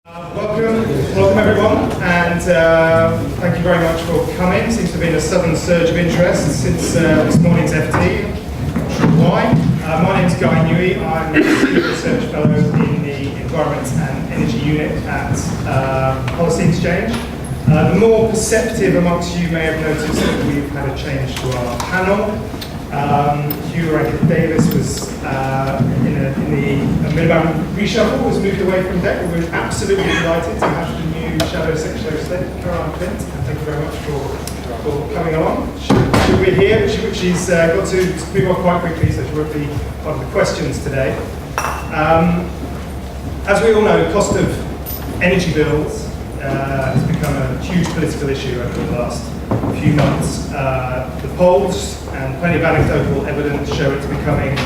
Welcome everyone, and thank you very much for coming. Seems to have been a sudden surge of interest since this morning's FT. Not sure why. My name is Guy Newey. I'm a Senior Research Fellow in the Environment and Energy Unit at Policy Exchange. The more perceptive amongst you may have noticed that we've had a change to our panel. Hugh Davis was in the minimum reshuffle, was moved away from deck. We were absolutely delighted to have the new Shadow Secretary of State, Caroline Flint, and thank you very much for coming along. She'll be here, but she's got to move on quite quickly, so she won't be part of the questions today. As we all know, the cost of energy bills has become a huge political issue over the last few months. The polls and plenty of anecdotal evidence show it's becoming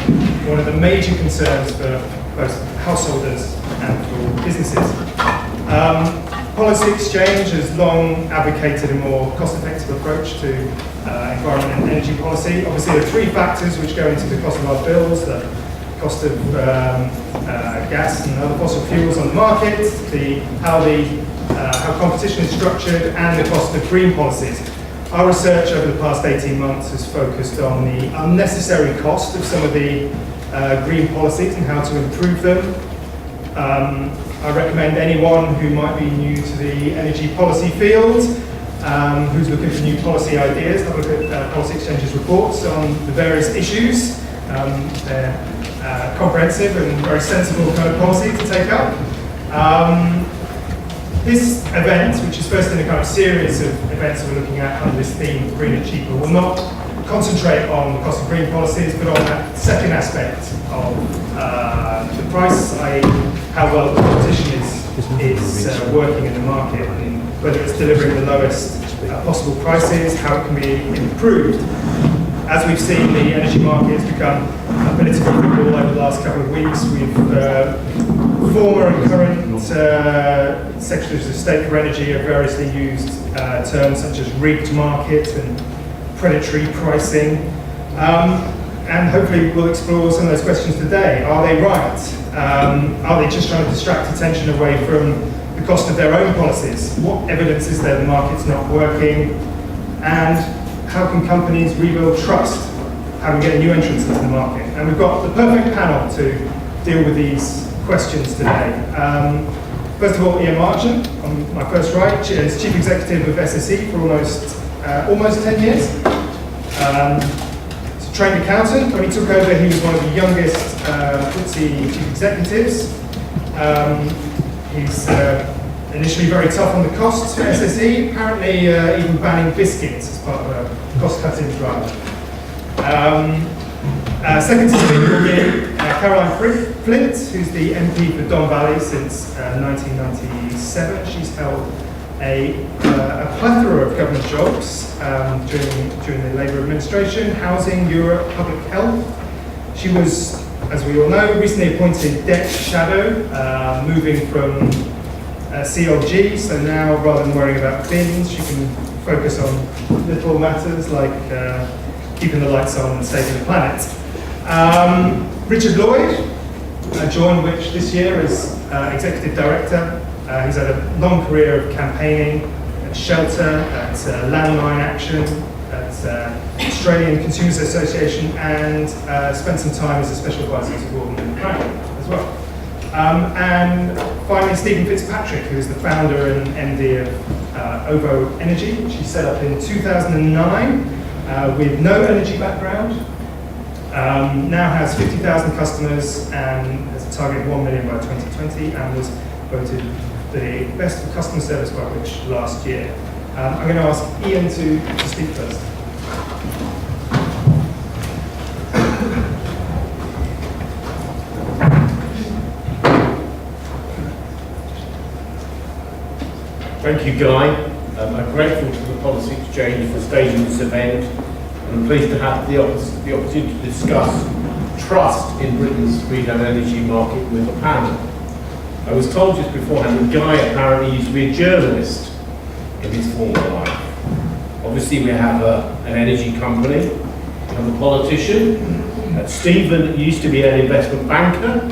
one of the major concerns for both householders and for businesses. Policy Exchange has long advocated a more cost-effective approach to environment and energy policy. Obviously, there are three factors which go into the cost of our bills: the cost of gas and other fossil fuels on the market, how competition is structured, and the cost of green policies. Our research over the past 18 months has focused on the unnecessary cost of some of the green policies and how to improve them. I recommend anyone who might be new to the energy policy field, who's looking for new policy ideas, have a look at Policy Exchange's reports on the various issues. They're comprehensive and very sensible kind of policy to take up. This event, which is first in a kind of series of events we're looking at under this theme, green and cheaper, will not concentrate on the cost of green policies, but on that second aspect of the price, i.e. how well the competition is working in the market, and whether it's delivering the lowest possible prices, how it can be improved. As we've seen, the energy market has become a political football over the last couple of weeks. We've former and current secretaries of state for energy have variously used terms such as rigged market and predatory pricing. And hopefully we'll explore some of those questions today. Are they right? Are they just trying to distract attention away from the cost of their own policies? What evidence is there the market's not working? And how can companies rebuild trust? How can we get new entrants into the market? And we've got the perfect panel to deal with these questions today. First of all, Ian Marchant, on my first right, is Chief Executive of SSE for almost 10 years. He's a trained accountant. When he took over, he was one of the youngest FTSE Chief Executives. He's initially very tough on the costs for SSE, apparently even banning biscuits as part of a cost-cutting drive. Second to speak will be Caroline Flint, who's the MP for Don Valley since 1997. She's held a plethora of government jobs during the Labour administration: housing, Europe, public health. She was, as we all know, recently appointed DEC Shadow, moving from CLG, so now rather than worrying about bins, she can focus on little matters like keeping the lights on and saving the planet. Richard Lloyd joined Which this year as Executive Director. He's had a long career of campaigning at Shelter, at Landline Action, at Australian Consumers Association, and spent some time as a Special Advisor to Gordon and Brown as well. And finally, Stephen Fitzpatrick, who is the founder and MD of Ovo Energy, which he set up in 2009 with no energy background. Now has 50,000 customers and has a target of 1 million by 2020, and was voted the best for customer service by Which last year. I'm going to ask Ian to speak first. Thank you, Guy. I'm grateful to the Policy Exchange for staging this event, and I'm pleased to have the opportunity to discuss trust in Britain's retail energy market with the panel. I was told just beforehand that Guy apparently used to be a journalist in his former life. Obviously we have an energy company, we have a politician, Stephen used to be an investment banker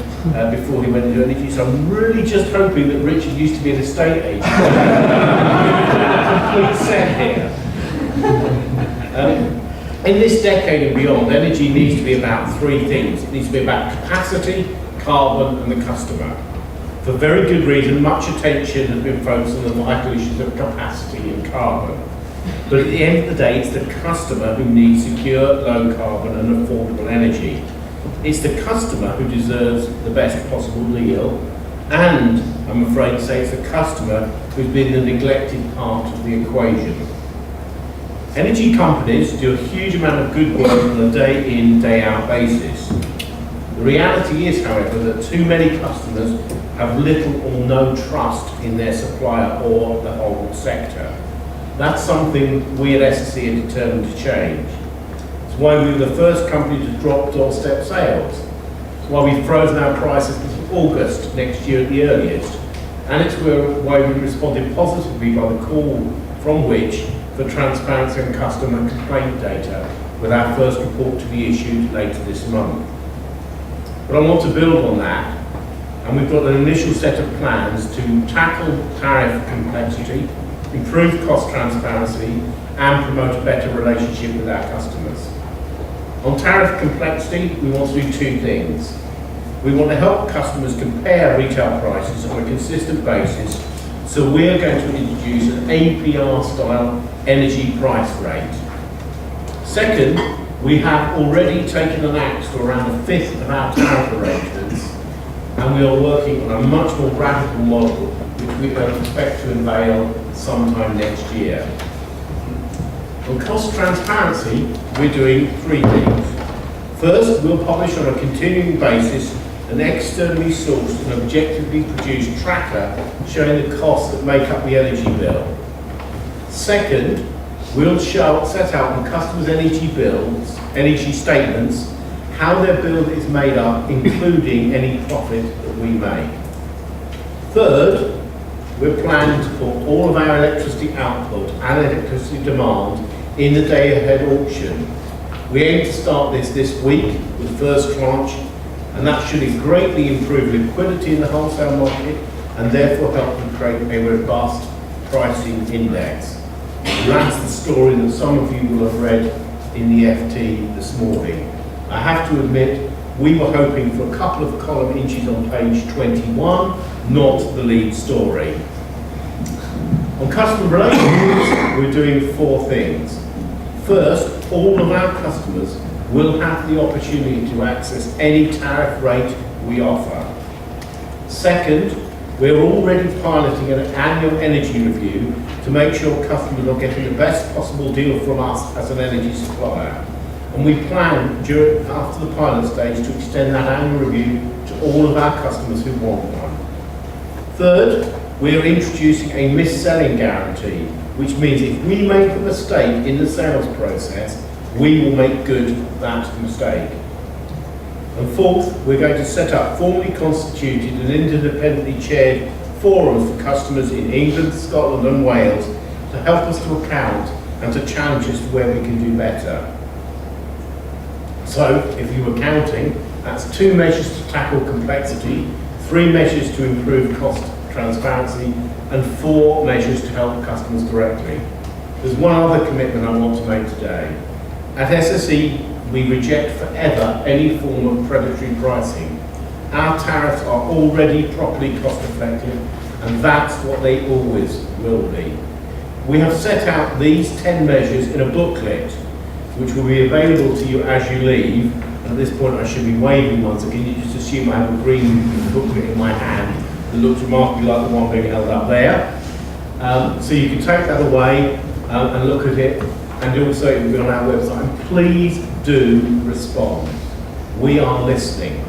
before he went into energy, so I'm really just hoping that Richard used to be an estate agent. Complete set here. In this decade and beyond, energy needs to be about three things. It needs to be about capacity, carbon, and the customer. For very good reason, much attention has been focused on the vital issues of capacity and carbon. But at the end of the day, it's the customer who needs secure, low carbon and affordable energy. It's the customer who deserves the best possible deal, and I'm afraid to say it's the customer who's been the neglected part of the equation. Energy companies do a huge amount of good work on a day in, day out basis. The reality is, however, that too many customers have little or no trust in their supplier or the whole sector. That's something we at SSE are determined to change. It's why we were the first company to drop doorstep sales. It's why we've frozen our prices until August next year at the earliest. And it's why we responded positively by the call from Which for transparency and customer complaint data, with our first report to be issued later this month. But I want to build on that, and we've got an initial set of plans to tackle tariff complexity, improve cost transparency, and promote a better relationship with our customers. On tariff complexity, we want to do two things. We want to help customers compare retail prices on a consistent basis, so we're going to introduce an APR-style energy price rate. Second, we have already taken an axe to around a fifth of our tariff arrangements, and we are working on a much more radical model, which we expect to unveil sometime next year. On cost transparency, we're doing three things. First, we'll publish on a continuing basis an externally sourced and objectively produced tracker showing the costs that make up the energy bill. Second, we'll set out on customers' energy statements, how their bill is made up, including any profit that we make. Third, we're planning to put all of our electricity output and electricity demand in the day-ahead auction. We aim to start this week with the first tranche, and that should greatly improve liquidity in the wholesale market and therefore help to create a robust pricing index. That's the story that some of you will have read in the FT this morning. I have to admit, we were hoping for a couple of column inches on page 21, not the lead story. On customer relations, we're doing four things. First, all of our customers will have the opportunity to access any tariff rate we offer. Second, we're already piloting an annual energy review to make sure customers are getting the best possible deal from us as an energy supplier. And we plan, after the pilot stage, to extend that annual review to all of our customers who want one. Third, we are introducing a mis-selling guarantee, which means if we make a mistake in the sales process, we will make good that mistake. And fourth, we're going to set up formally constituted and independently chaired forums for customers in England, Scotland and Wales to help us to account and to challenge us to where we can do better. So, if you were counting, that's 2 measures to tackle complexity, 3 measures to improve cost transparency, and 4 measures to help customers directly. There's one other commitment I want to make today. At SSE, we reject forever any form of predatory pricing. Our tariffs are already properly cost effective, and that's what they always will be. We have set out these 10 measures in a booklet, which will be available to you as you leave. And at this point, I should be waving once again. You just assume I have a green booklet in my hand that looks remarkably like the one being held up there. So you can take that away and look at it. And also it will be on our website. And please do respond. We are listening.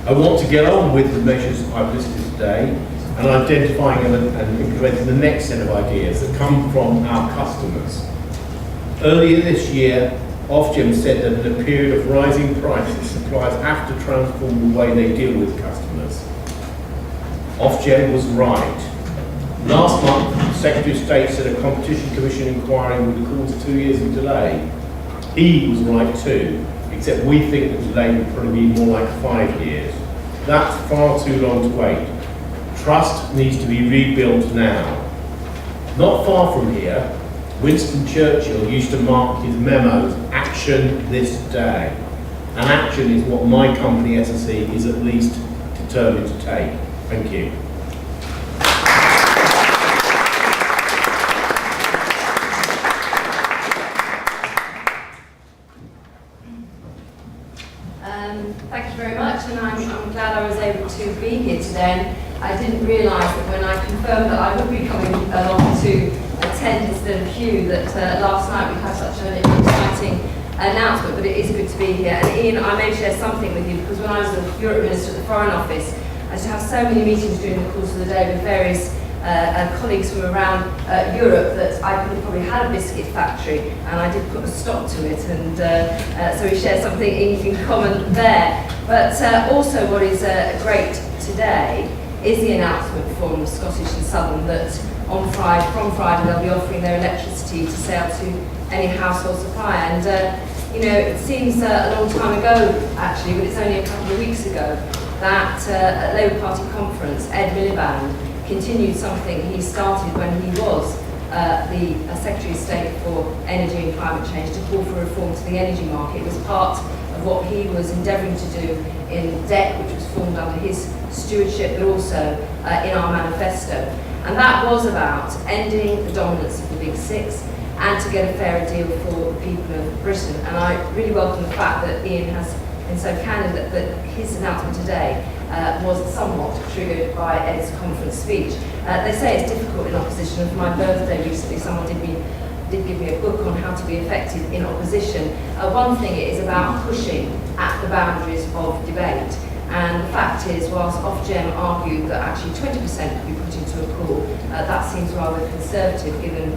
I want to get on with the measures I've listed today and identifying and implementing the next set of ideas that come from our customers. Earlier this year, Ofgem said that in a period of rising prices, suppliers have to transform the way they deal with customers. Ofgem was right. Last month, the Secretary of State said a Competition Commission inquiry would cause 2 years of delay. He was right too. except we think that delay would probably be more like 5 years. That's far too long to wait. Trust needs to be rebuilt now. Not far from here, Winston Churchill used to mark his memos, action this day. And action is what my company, SSE, is at least determined to take. Thank you. Thank you very much, and I'm glad I was able to be here today. I didn't realise that when I confirmed that I would be coming along to attend instead of Hugh, that last night we had such an exciting announcement, but it is good to be here. And Ian, I may share something with you, because when I was the Europe Minister at the Foreign Office, I used to have so many meetings during the course of the day with various colleagues from around Europe that I could have probably had a biscuit factory, and I did put a stop to it, and so we share something in common there. But also what is great today is the announcement from Scottish and Southern that from Friday they'll be offering their electricity to sale to any household supplier. And you know, it seems a long time ago actually, but it's only a couple of weeks ago that at Labour Party conference, Ed Miliband continued something he started when he was the Secretary of State for Energy and Climate Change, to call for reform to the energy market. It was part of what he was endeavouring to do in DEC, which was formed under his stewardship, but also in our manifesto. And that was about ending the dominance of the Big Six and to get a fairer deal for the people of Britain. And I really welcome the fact that Ian has been so candid that his announcement today was somewhat triggered by Ed's conference speech. They say it's difficult in opposition, and for my birthday recently someone did give me a book on how to be effective in opposition. One thing is about pushing at the boundaries of debate. And the fact is, whilst Ofgem argued that actually 20% could be put into a pool, that seems rather conservative given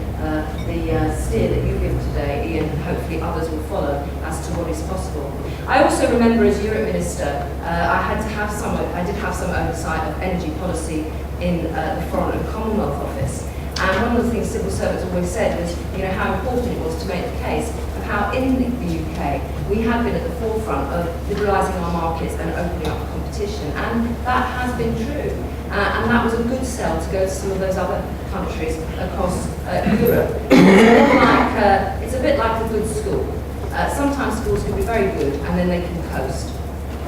the steer that you've given today, Ian, and hopefully others will follow as to what is possible. I also remember as Europe Minister, I did have some oversight of energy policy in the Foreign and Commonwealth Office. And one of the things civil servants always said was, you know, how important it was to make the case of how in the UK we have been at the forefront of liberalising our markets and opening up competition, and that has been true. And that was a good sell to go to some of those other countries across Europe. It's a bit like a good school. Sometimes schools can be very good and then they can coast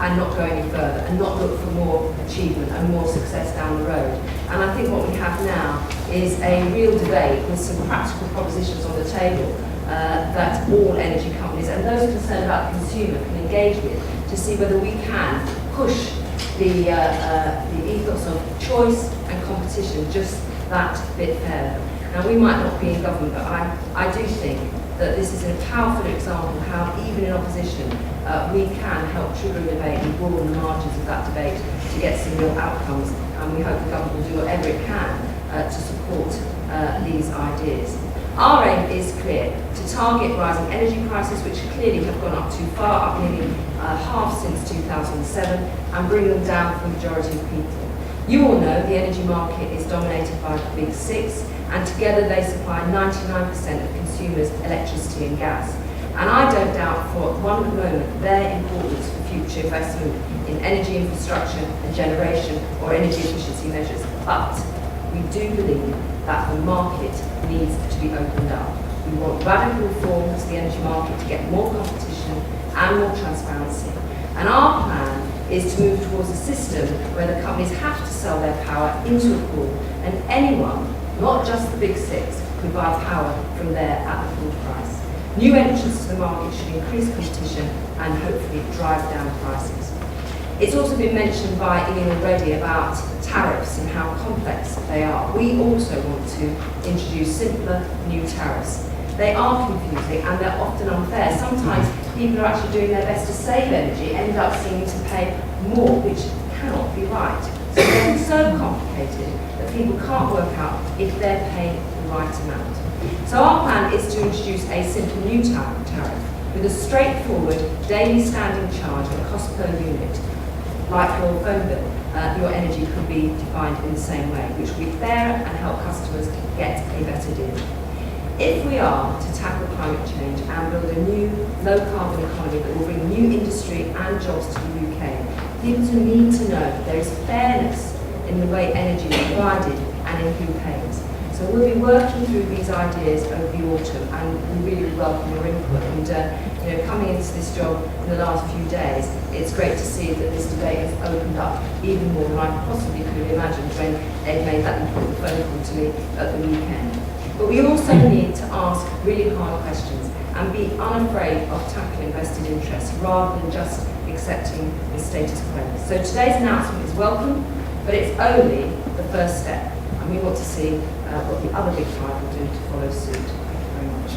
and not go any further and not look for more achievement and more success down the road. And I think what we have now is a real debate with some practical propositions on the table that all energy companies and those concerned about the consumer can engage with to see whether we can push the ethos of choice and competition just that bit further. Now, we might not be in government, but I do think that this is a powerful example of how even in opposition we can help trigger a debate and broaden the margins of that debate to get some real outcomes, and we hope the government will do whatever it can to support these ideas. Our aim is clear: to target rising energy prices, which clearly have gone up too far, up nearly half since 2007, and bring them down for the majority of people. You all know the energy market is dominated by the Big Six, and together they supply 99% of consumers' electricity and gas. And I don't doubt for one moment their importance for future investment in energy infrastructure and generation or energy efficiency measures. But we do believe that the market needs to be opened up. We want radical reform to the energy market to get more competition and more transparency. And our plan is to move towards a system where the companies have to sell their power into a pool, and anyone, not just the Big Six, could buy power from there at the pool price. New entrants to the market should increase competition and hopefully drive down prices. It's also been mentioned by Ian already about tariffs and how complex they are. We also want to introduce simpler new tariffs. They are confusing and they're often unfair. Sometimes people are actually doing their best to save energy, end up seeming to pay more, which cannot be right. So they're so complicated that people can't work out if they're paying the right amount. So our plan is to introduce a simple new tariff with a straightforward daily standing charge and cost per unit. Like your phone bill, your energy could be defined in the same way, which will be fair and help customers get a better deal. If we are to tackle climate change and build a new low-carbon economy that will bring new industry and jobs to the UK, people need to know that there is fairness in the way energy is provided and in who pays. So we'll be working through these ideas over the autumn, and we really welcome your input. And coming into this job in the last few days, it's great to see that this debate has opened up even more than I possibly could have imagined when Ed made that important phone call to me at the weekend. But we also need to ask really hard questions and be unafraid of tackling vested interests rather than just accepting the status quo. So today's announcement is welcome, but it's only the first step, and we want to see what the other big five will do to follow suit. Thank you very much.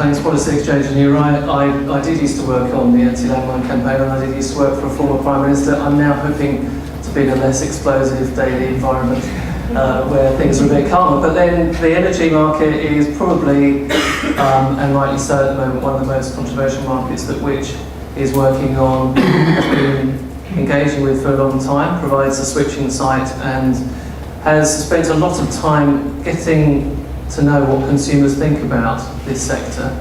Thanks, Policy Exchange, and you're right, I did used to work on the anti-landmine campaign, and I did used to work for a former Prime Minister. I'm now hoping to be in a less explosive daily environment where things are a bit calmer. But then the energy market is probably, and rightly so at the moment, one of the most controversial markets that which is working on, has been engaging with for a long time, provides a switching site, and has spent a lot of time getting to know what consumers think about this sector.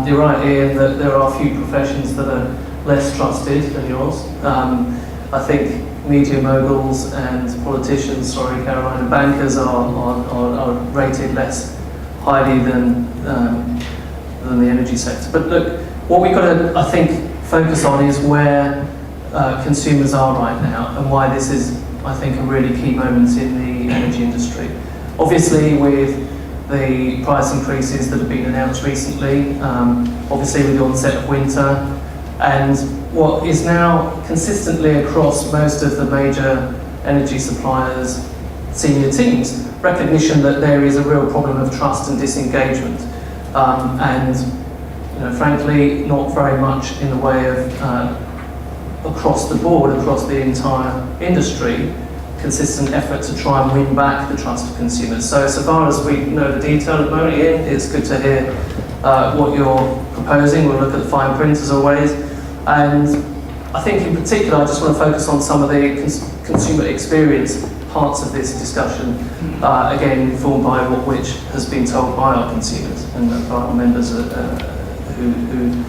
You're right, Ian, that there are a few professions that are less trusted than yours. I think media moguls and politicians, Caroline, and bankers are rated less highly than the energy sector. But look, what we've got to, I think, focus on is where consumers are right now and why this is, I think, a really key moment in the energy industry. Obviously, with the price increases that have been announced recently, obviously with the onset of winter, and what is now consistently across most of the major energy suppliers' senior teams, recognition that there is a real problem of trust and disengagement, and frankly, not very much in the way of across the board, across the entire industry, consistent effort to try and win back the trust of consumers. So far as we know the detail at the moment, Ian, it's good to hear what you're proposing. We'll look at the fine print as always. And I think in particular, I just want to focus on some of the consumer experience parts of this discussion, again, informed by which has been told by our consumers and by our members who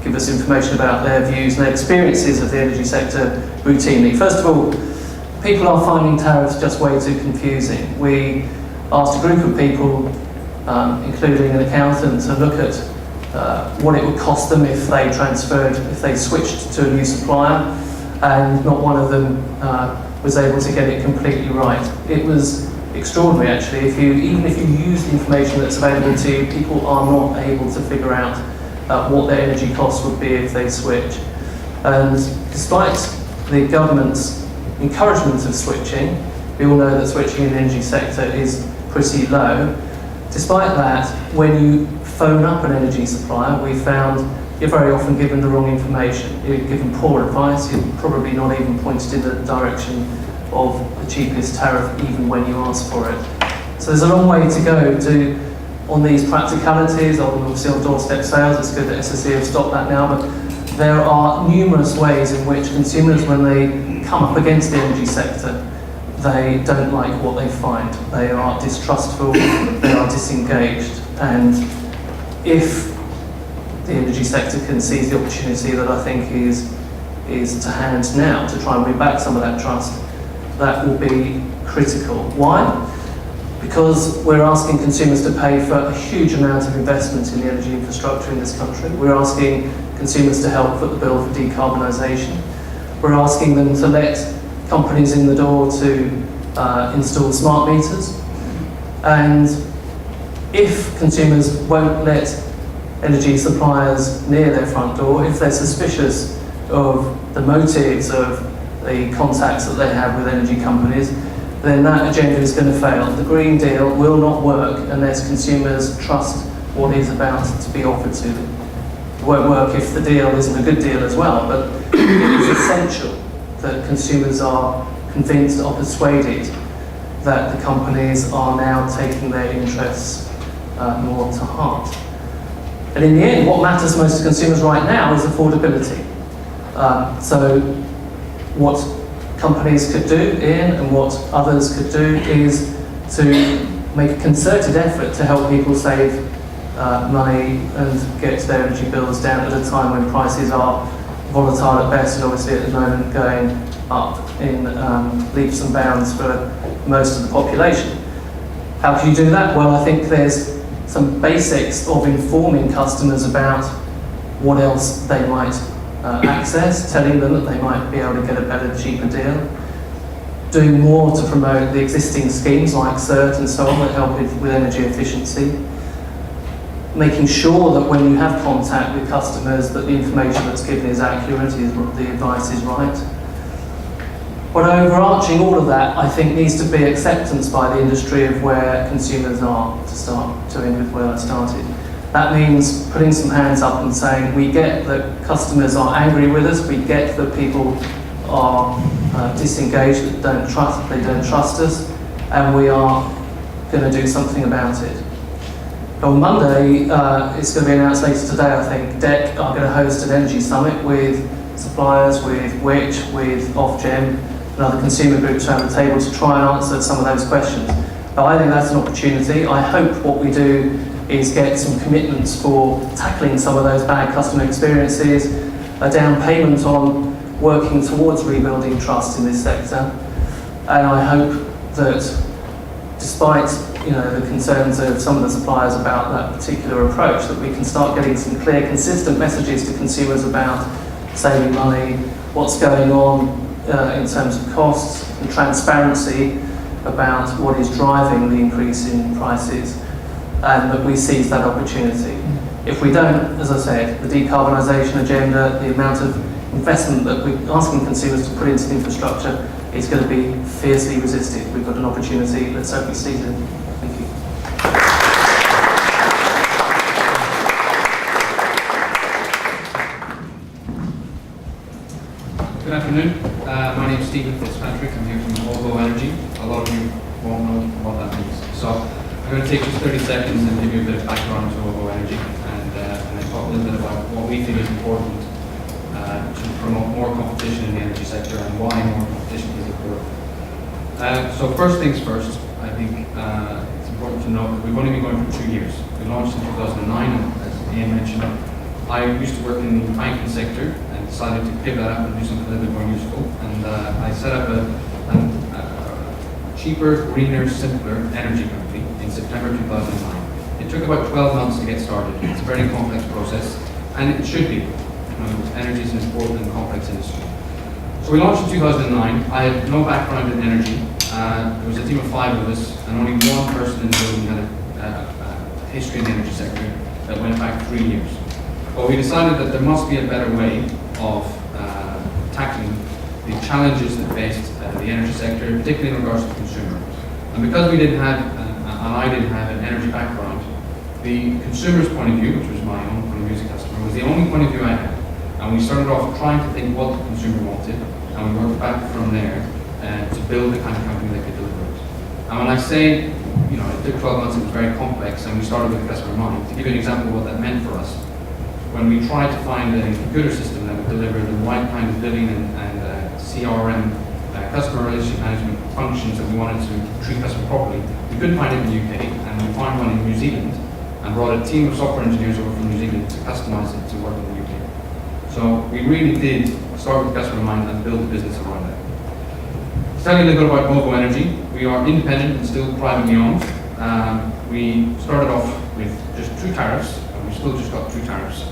give us information about their views and their experiences of the energy sector routinely. First of all, people are finding tariffs just way too confusing. We asked a group of people, including an accountant, to look at what it would cost them if they switched to a new supplier, and not one of them was able to get it completely right. It was extraordinary, actually. Even if you use the information that's available to you, people are not able to figure out what their energy costs would be if they switch. And despite the government's encouragement of switching, we all know that switching in the energy sector is pretty low. Despite that, when you phone up an energy supplier, we found you're very often given the wrong information. You're given poor advice, you're probably not even pointed in the direction of the cheapest tariff even when you ask for it. So there's a long way to go on these practicalities, obviously on doorstep sales. It's good that SSE have stopped that now, but there are numerous ways in which consumers, when they come up against the energy sector, they don't like what they find. They are distrustful, they are disengaged, and if the energy sector can seize the opportunity that I think is to hand now to try and win back some of that trust, that will be critical. Why? Because we're asking consumers to pay for a huge amount of investment in the energy infrastructure in this country. We're asking consumers to help foot the bill for decarbonisation. We're asking them to let companies in the door to install smart meters. And if consumers won't let energy suppliers near their front door, if they're suspicious of the motives of the contacts that they have with energy companies, then that agenda is going to fail. The Green Deal will not work unless consumers trust what is about to be offered to them. It won't work if the deal isn't a good deal as well, but it is essential that consumers are convinced or persuaded that the companies are now taking their interests more to heart. And in the end, what matters most to consumers right now is affordability. So what companies could do, Ian, and what others could do is to make a concerted effort to help people save money and get their energy bills down at a time when prices are volatile at best, and obviously at the moment going up in leaps and bounds for most of the population. How can you do that? Well, I think there's some basics of informing customers about what else they might access, telling them that they might be able to get a better, cheaper deal. Doing more to promote the existing schemes like CERT and so on that help with energy efficiency. Making sure that when you have contact with customers that the information that's given is accurate, the advice is right. But overarching all of that, I think needs to be acceptance by the industry of where consumers are, to end with where I started. That means putting some hands up and saying, we get that customers are angry with us, we get that people are disengaged, that they don't trust us, and we are going to do something about it. On Monday, it's going to be announced later today, I think, DEC are going to host an energy summit with suppliers, with Which, with Ofgem, and other consumer groups around the table to try and answer some of those questions. Now, I think that's an opportunity. I hope what we do is get some commitments for tackling some of those bad customer experiences, a down payment on working towards rebuilding trust in this sector, and I hope that despite the concerns of some of the suppliers about that particular approach, that we can start getting some clear, consistent messages to consumers about saving money, what's going on in terms of costs, and transparency about what is driving the increase in prices, and that we seize that opportunity. If we don't, as I said, the decarbonisation agenda, the amount of investment that we're asking consumers to put into the infrastructure is going to be fiercely resisted. We've got an opportunity, let's hope we seize it. Thank you. Good afternoon. My name is Stephen Fitzpatrick. I'm here from Ovo Energy. A lot of you won't know what that means. So I'm going to take just 30 seconds and give you a bit of background to Ovo Energy and talk a little bit about what we think is important to promote more competition in the energy sector and why more competition is important. So first things first, I think it's important to note that we've only been going for 2 years. We launched in 2009, and as Ian mentioned, I used to work in the banking sector and decided to pivot out and do something a little bit more useful. And I set up a cheaper, greener, simpler energy company in September 2009. It took about 12 months to get started. It's a very complex process, and it should be. Energy is an important and complex industry. So we launched in 2009. I had no background in energy. There was a team of 5 of us, and only one person in the building had a history in the energy sector that went back 3 years. But we decided that there must be a better way of tackling the challenges that faced the energy sector, particularly in regards to the consumer. And because we didn't have, and I didn't have an energy background, the consumer's point of view, which was my own point of view as a customer, was the only point of view I had. And we started off trying to think what the consumer wanted, and we worked back from there to build the kind of company that could deliver it. And when I say, it took 12 months, it was very complex, and we started with the customer in mind. To give you an example of what that meant for us, when we tried to find a computer system that would deliver the right kind of billing and CRM, customer relationship management functions that we wanted to treat customers properly, we couldn't find it in the UK, and we found one in New Zealand, and brought a team of software engineers over from New Zealand to customize it to work in the UK. So we really did start with customer in mind and build a business around that. To tell you a little bit about Ovo Energy, we are independent and still privately owned. We started off with just 2 tariffs, and we've still just got 2 tariffs.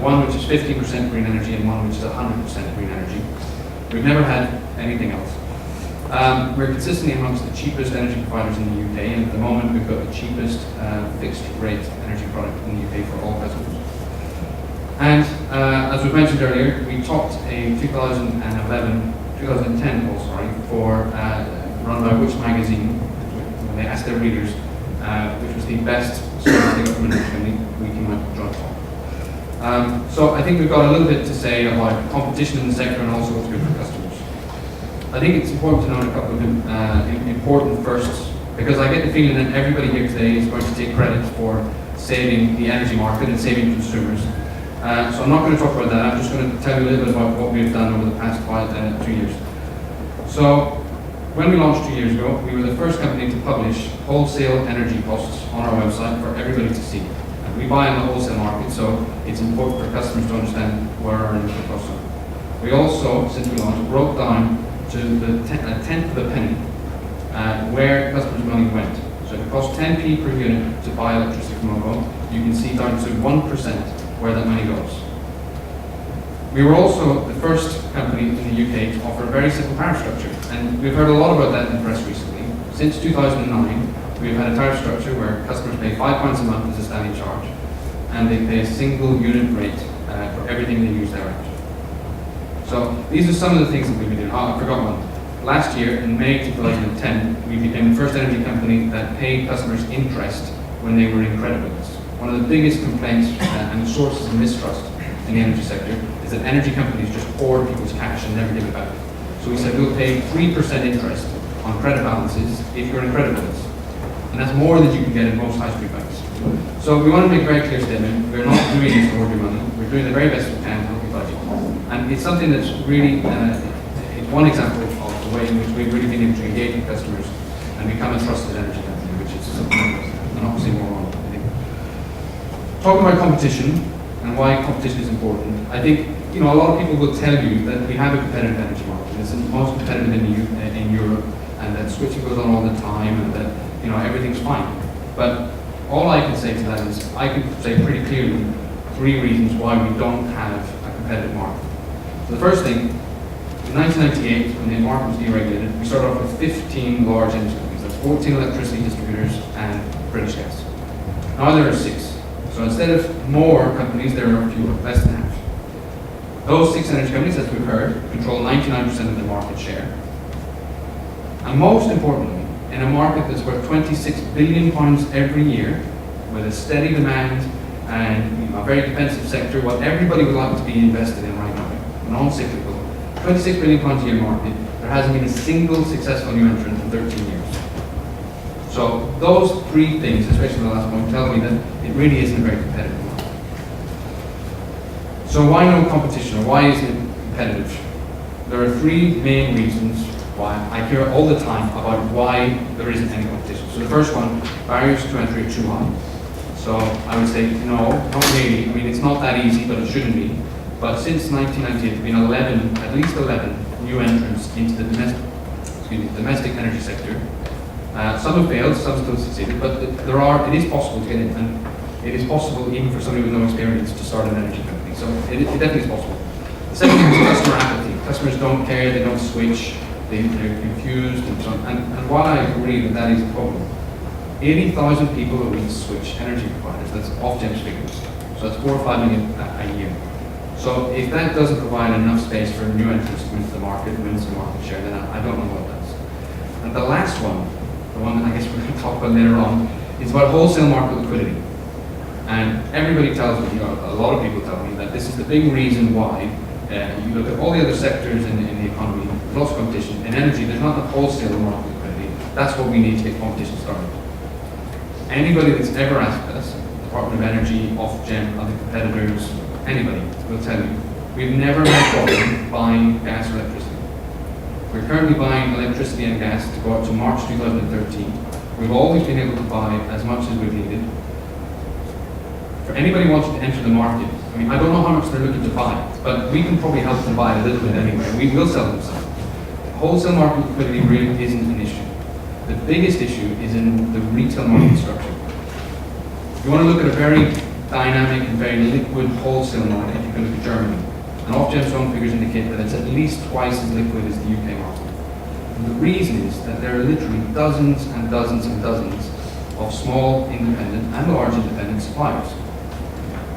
One which is 50% green energy and one which is 100% green energy. We've never had anything else. We're consistently amongst the cheapest energy providers in the UK, and at the moment we've got the cheapest fixed rate energy product in the UK for all customers. And as we mentioned earlier, we topped a 2010 poll, run by Which magazine, when they asked their readers, which was the best service government company, we came out joint top. So I think we've got a little bit to say about competition in the sector and also what's good for customers. I think it's important to note a couple of important firsts, because I get the feeling that everybody here today is going to take credit for saving the energy market and saving consumers. So I'm not going to talk about that. I'm just going to tell you a little bit about what we've done over the past 2 years. So when we launched 2 years ago, we were the first company to publish wholesale energy costs on our website for everybody to see. And we buy in the wholesale market, so it's important for customers to understand where our energy costs are. We also, since we launched, broke down to a tenth of a penny where customers' money went. So if it costs 10p per unit to buy electricity from Ovo, you can see down to 1% where that money goes. We were also the first company in the UK to offer a very simple tariff structure, and we've heard a lot about that in the press recently. Since 2009, we've had a tariff structure where customers pay £5 a month as a standing charge, and they pay a single unit rate for everything they use thereafter. So these are some of the things that we've been doing. Oh, I forgot one. Last year, in May 2010, we became the first energy company that paid customers interest when they were in credit bills. One of the biggest complaints and sources of mistrust in the energy sector is that energy companies just hoard people's cash and never give it back. So we said we'll pay 3% interest on credit balances if you're in credit bills. And that's more than you can get in most high street banks. So we want to make a very clear statement. We're not doing this to hoard your money. We're doing the very best we can to help you budget. And it's something that's really, it's one example of the way in which we've really been able to engage with customers and become a trusted energy company, which is something an oxymoron, I think. Talking about competition and why competition is important, I think a lot of people will tell you that we have a competitive energy market. It's the most competitive in Europe, and that switching goes on all the time, and that everything's fine. But all I can say to that is I can say pretty clearly 3 reasons why we don't have a competitive market. So the first thing, in 1998, when the market was deregulated, we started off with 15 large energy companies. That's 14 electricity distributors and British Gas. Now there are 6. So instead of more companies, there are fewer, less than half. Those 6 energy companies, as we've heard, control 99% of the market share. And most importantly, in a market that's worth £26 billion every year, with a steady demand and a very defensive sector, what everybody would like to be invested in right now, non-cyclical, £26 billion a year market, there hasn't been a single successful new entrant in 13 years. So those 3 things, especially the last point, tell me that it really isn't a very competitive market. So why no competition, or why isn't it competitive? There are 3 main reasons why. I hear all the time about why there isn't any competition. So the first one, barriers to entry are too high. So I would say, no, not really. I mean, it's not that easy, but it shouldn't be. But since 1998, there have been at least 11 new entrants into the domestic energy sector. Some have failed, some still succeeded, but it is possible to get in, and it is possible even for somebody with no experience to start an energy company. So it definitely is possible. The second thing is customer apathy. Customers don't care, they don't switch, they're confused, and so on. And while I agree that that is a problem, 80,000 people a week switch energy providers. That's Ofgem's figures. So that's 4 or 5 million a year. So if that doesn't provide enough space for new entrants to come into the market and win some market share, then I don't know what does. And the last one, the one I guess we're going to talk about later on, is about wholesale market liquidity. And everybody tells me, a lot of people tell me that this is the big reason why you look at all the other sectors in the economy, there's lots of competition. In energy, there's not enough wholesale market liquidity. That's what we need to get competition started. Anybody that's ever asked us, Department of Energy, Ofgem, other competitors, anybody will tell you, we've never had a problem buying gas or electricity. We're currently buying electricity and gas to go up to March 2013. We've always been able to buy as much as we've needed. For anybody wanting to enter the market, I mean, I don't know how much they're looking to buy, but we can probably help them buy a little bit anyway. We will sell them some. Wholesale market liquidity really isn't an issue. The biggest issue is in the retail market structure. If you want to look at a very dynamic and very liquid wholesale market, you can look at Germany. And Ofgem's own figures indicate that it's at least twice as liquid as the UK market. And the reason is that there are literally dozens and dozens and dozens of small independent and large independent suppliers.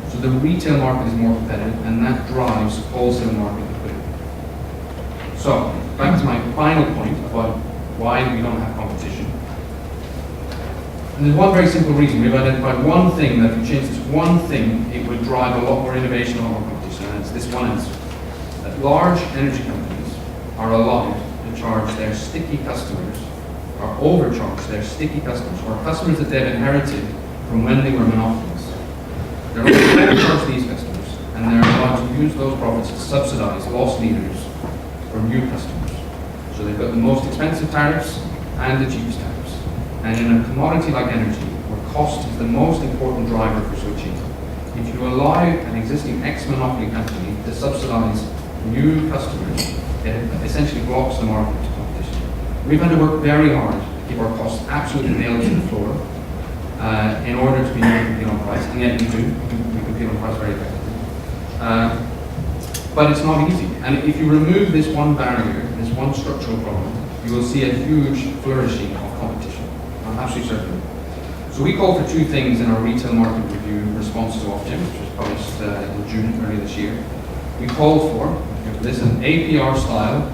So the retail market is more competitive, and that drives wholesale market liquidity. So back to my final point about why we don't have competition. And there's one very simple reason. We've identified one thing that if we change this one thing, it would drive a lot more innovation, a lot more competition, and it's this one answer. That large energy companies are allowed to charge their sticky customers, or overcharge their sticky customers, or customers that they've inherited from when they were monopolies. They're allowed to overcharge these customers, and use those profits to subsidise loss leaders for new customers. So they've got the most expensive tariffs and the cheapest tariffs. And in a commodity like energy, where cost is the most important driver for switching, if you allow an existing ex-monopoly company to subsidise new customers, it essentially blocks the market to competition. We've had to work very hard to keep our costs absolutely nailed to the floor in order to be able to compete on price, and yet we do. We compete on price very effectively. But it's not easy. And if you remove this one barrier, this one structural problem, you will see a huge flourishing of competition. I'm absolutely certain. So we called for two things in our retail market review response to Ofgem, which was published in June earlier this year. We called for this an APR-style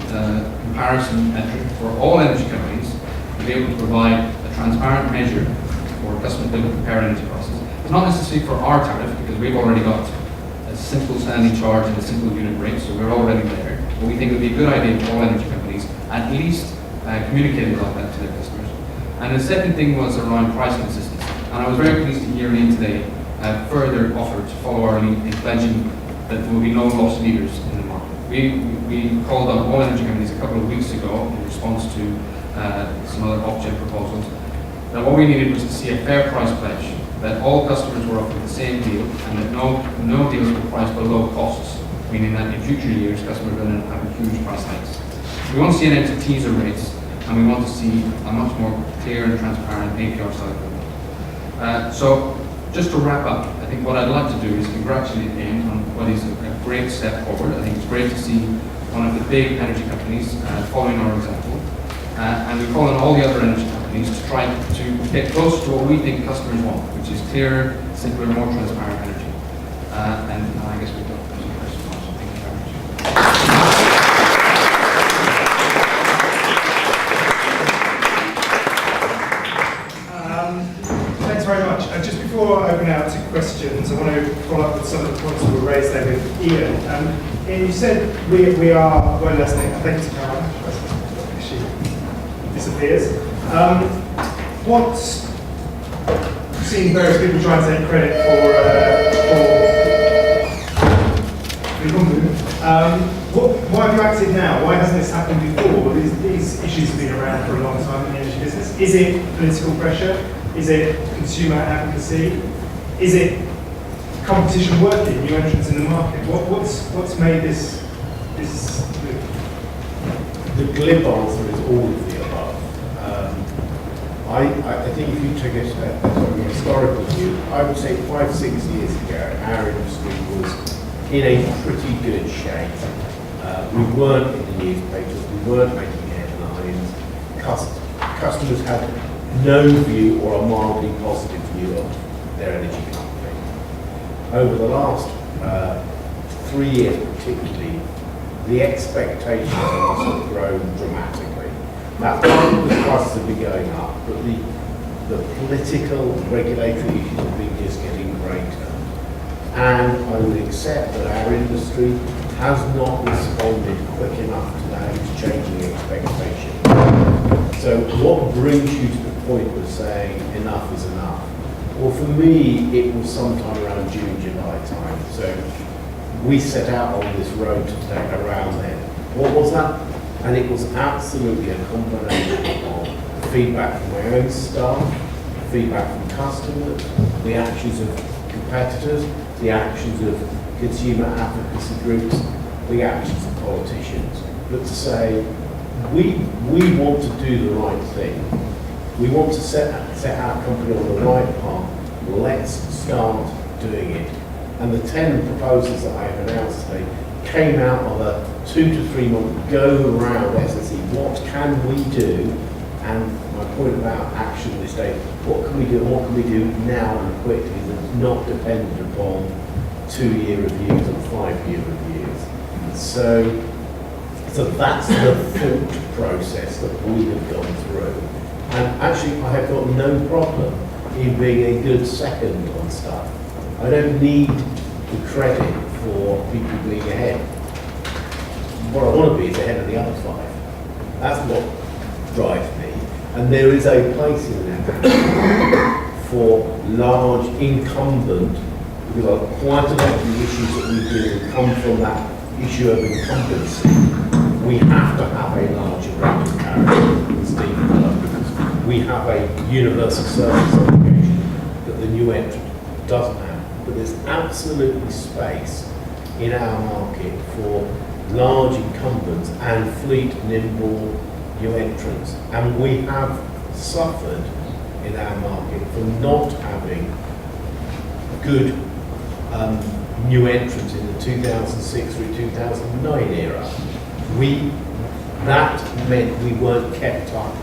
comparison metric for all energy companies to be able to provide a transparent measure for customers to compare energy prices. It's not necessarily for our tariff, because we've already got a simple standing charge and a simple unit rate, so we're already there. But we think it would be a good idea for all energy companies at least communicating like that to their customers. And the second thing was around price consistency. And I was very pleased to hear Ian today further offer to follow our lead in pledging that there will be no loss leaders in the market. We called on all energy companies a couple of weeks ago in response to some other Ofgem proposals. Now what we needed was to see a fair price pledge, that all customers were offered the same deal and that no deals were priced below costs, meaning that in future years customers are going to have huge price hikes. We want to see an end to teaser rates, and we want to see a much more clear and transparent APR side. So just to wrap up, I think what I'd like to do is congratulate Ian on what is a great step forward. I think it's great to see one of the big energy companies following our example. And we call on all the other energy companies to try to get closer to what we think customers want, which is clearer, simpler, more transparent energy. And I guess we've got some questions. Thank you very much. Thanks very much. Just before I open out to questions, I want to follow up with some of the points that were raised there with Ian. Ian, you said we are well listening. Thank you to Caroline. She disappears. What's seen various people trying to take credit why have you acted now? Why hasn't this happened before? These issues have been around for a long time in the energy business. Is it political pressure? Is it consumer advocacy? Is it competition working, new entrants in the market? What's made this move? The glib answer is all of the above. I think if you took a historical view, I would say 5-6 years ago, our industry was in a pretty good shape. We weren't in the newspapers, we weren't making headlines. Customers had no view or a mildly positive view of their energy company. Over the last 3 years particularly, the expectations have grown dramatically. Now, the prices have been going up, but the political regulatory issues have been just getting greater. And I would accept that our industry has not responded quick enough to those changing expectations. So what brings you to the point of saying enough is enough? Well, for me, it was sometime around June, July time. So we set out on this road today around then. What was that? And it was absolutely a combination of feedback from my own staff, feedback from customers, the actions of competitors, the actions of consumer advocacy groups, the actions of politicians. But to say, we want to do the right thing. We want to set our company on the right path. Let's start doing it. And the 10 proposals that I have announced today came out of a 2 to 3 month go around SSE. What can we do? And my point about action this day, what can we do and what can we do now and quickly that's not dependent upon 2-year reviews and 5-year reviews. So that's the thought process that we have gone through. And actually I have got no problem in being a good second on stuff. I don't need the credit for people being ahead. What I want to be is ahead of the other 5. That's what drives me. And there is a place in that for large incumbent because quite a lot of the issues that we deal with come from that issue of incumbency. We have to have a larger rate of carry, as Steve developed, because we have a universal service obligation that the new entrant doesn't have. But there's absolutely space in our market for large incumbents and fleet nimble new entrants. And we have suffered in our market for not having good new entrants in the 2006 through 2009 era. That meant we weren't kept up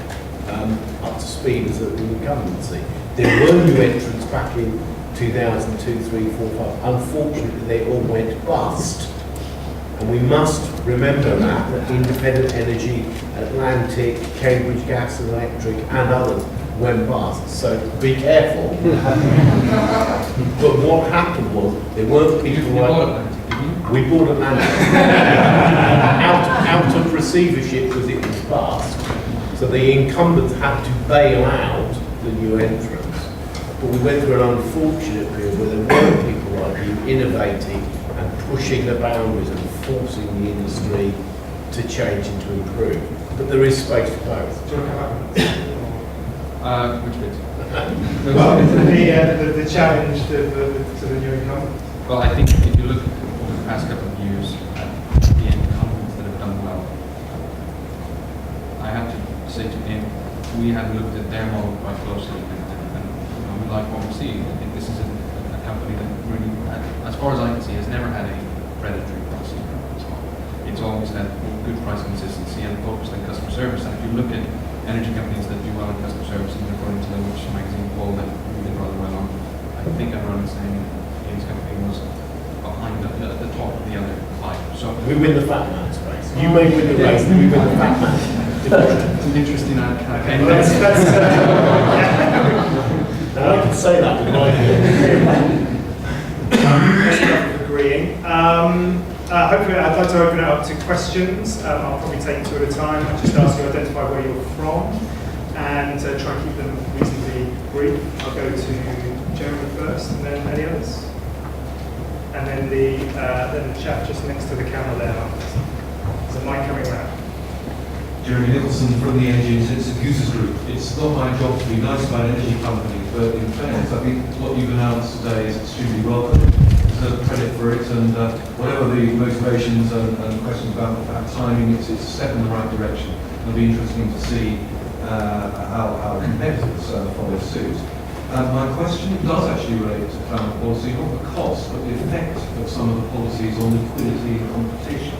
to speed as an incumbency. There were new entrants back in 2002, 3, 4, 5. Unfortunately, they all went bust. And we must remember that Independent Energy, Atlantic, Cambridge Gas and Electric and others went bust. So be careful. But what happened was, there weren't people like... We bought Atlantic out of receivership because it was bust. So the incumbents had to bail out the new entrants. But we went through an unfortunate period where there were people like you innovating and pushing the boundaries and forcing the industry to change and to improve. But there is space for both. Do you want to come back? Which bit? Well, the challenge to the new incumbents. Well, I think if you look over the past couple of years at the incumbents that have done well, I have to say to him, we have looked at their model quite closely, and we like what we see. I think this is a company that really, as far as I can see, has never had a predatory policy. It's always had good price consistency and focused on customer service. And if you look at energy companies that do well in customer service, and according to the Which magazine poll that we did rather well on, I think I'm right in saying Ames company was behind at the top of the other five. So We win the fat man's race. You may win the race, but we win the fat man. it's an interesting Well, that's Now I can say that with my that's enough of agreeing. Hopefully, I'd like to open it up to questions. I'll probably take two at a time. I'll just ask you to identify where you're from and try and keep them reasonably brief. I'll go to Jeremy first, and then any others. And then the chap just next to the camera there. There's a mic coming around. Jeremy Nicholson from the Energy Intensive Users Group. It's not my job to be nice about energy companies, but in fairness, I think what you've announced today is extremely welcome. Deserve credit for it, and whatever the motivations and questions about timing, it's a step in the right direction. It'll be interesting to see how competitors follow suit. My question does actually relate to climate policy, not the cost, but the effect of some of the policies on liquidity and competition.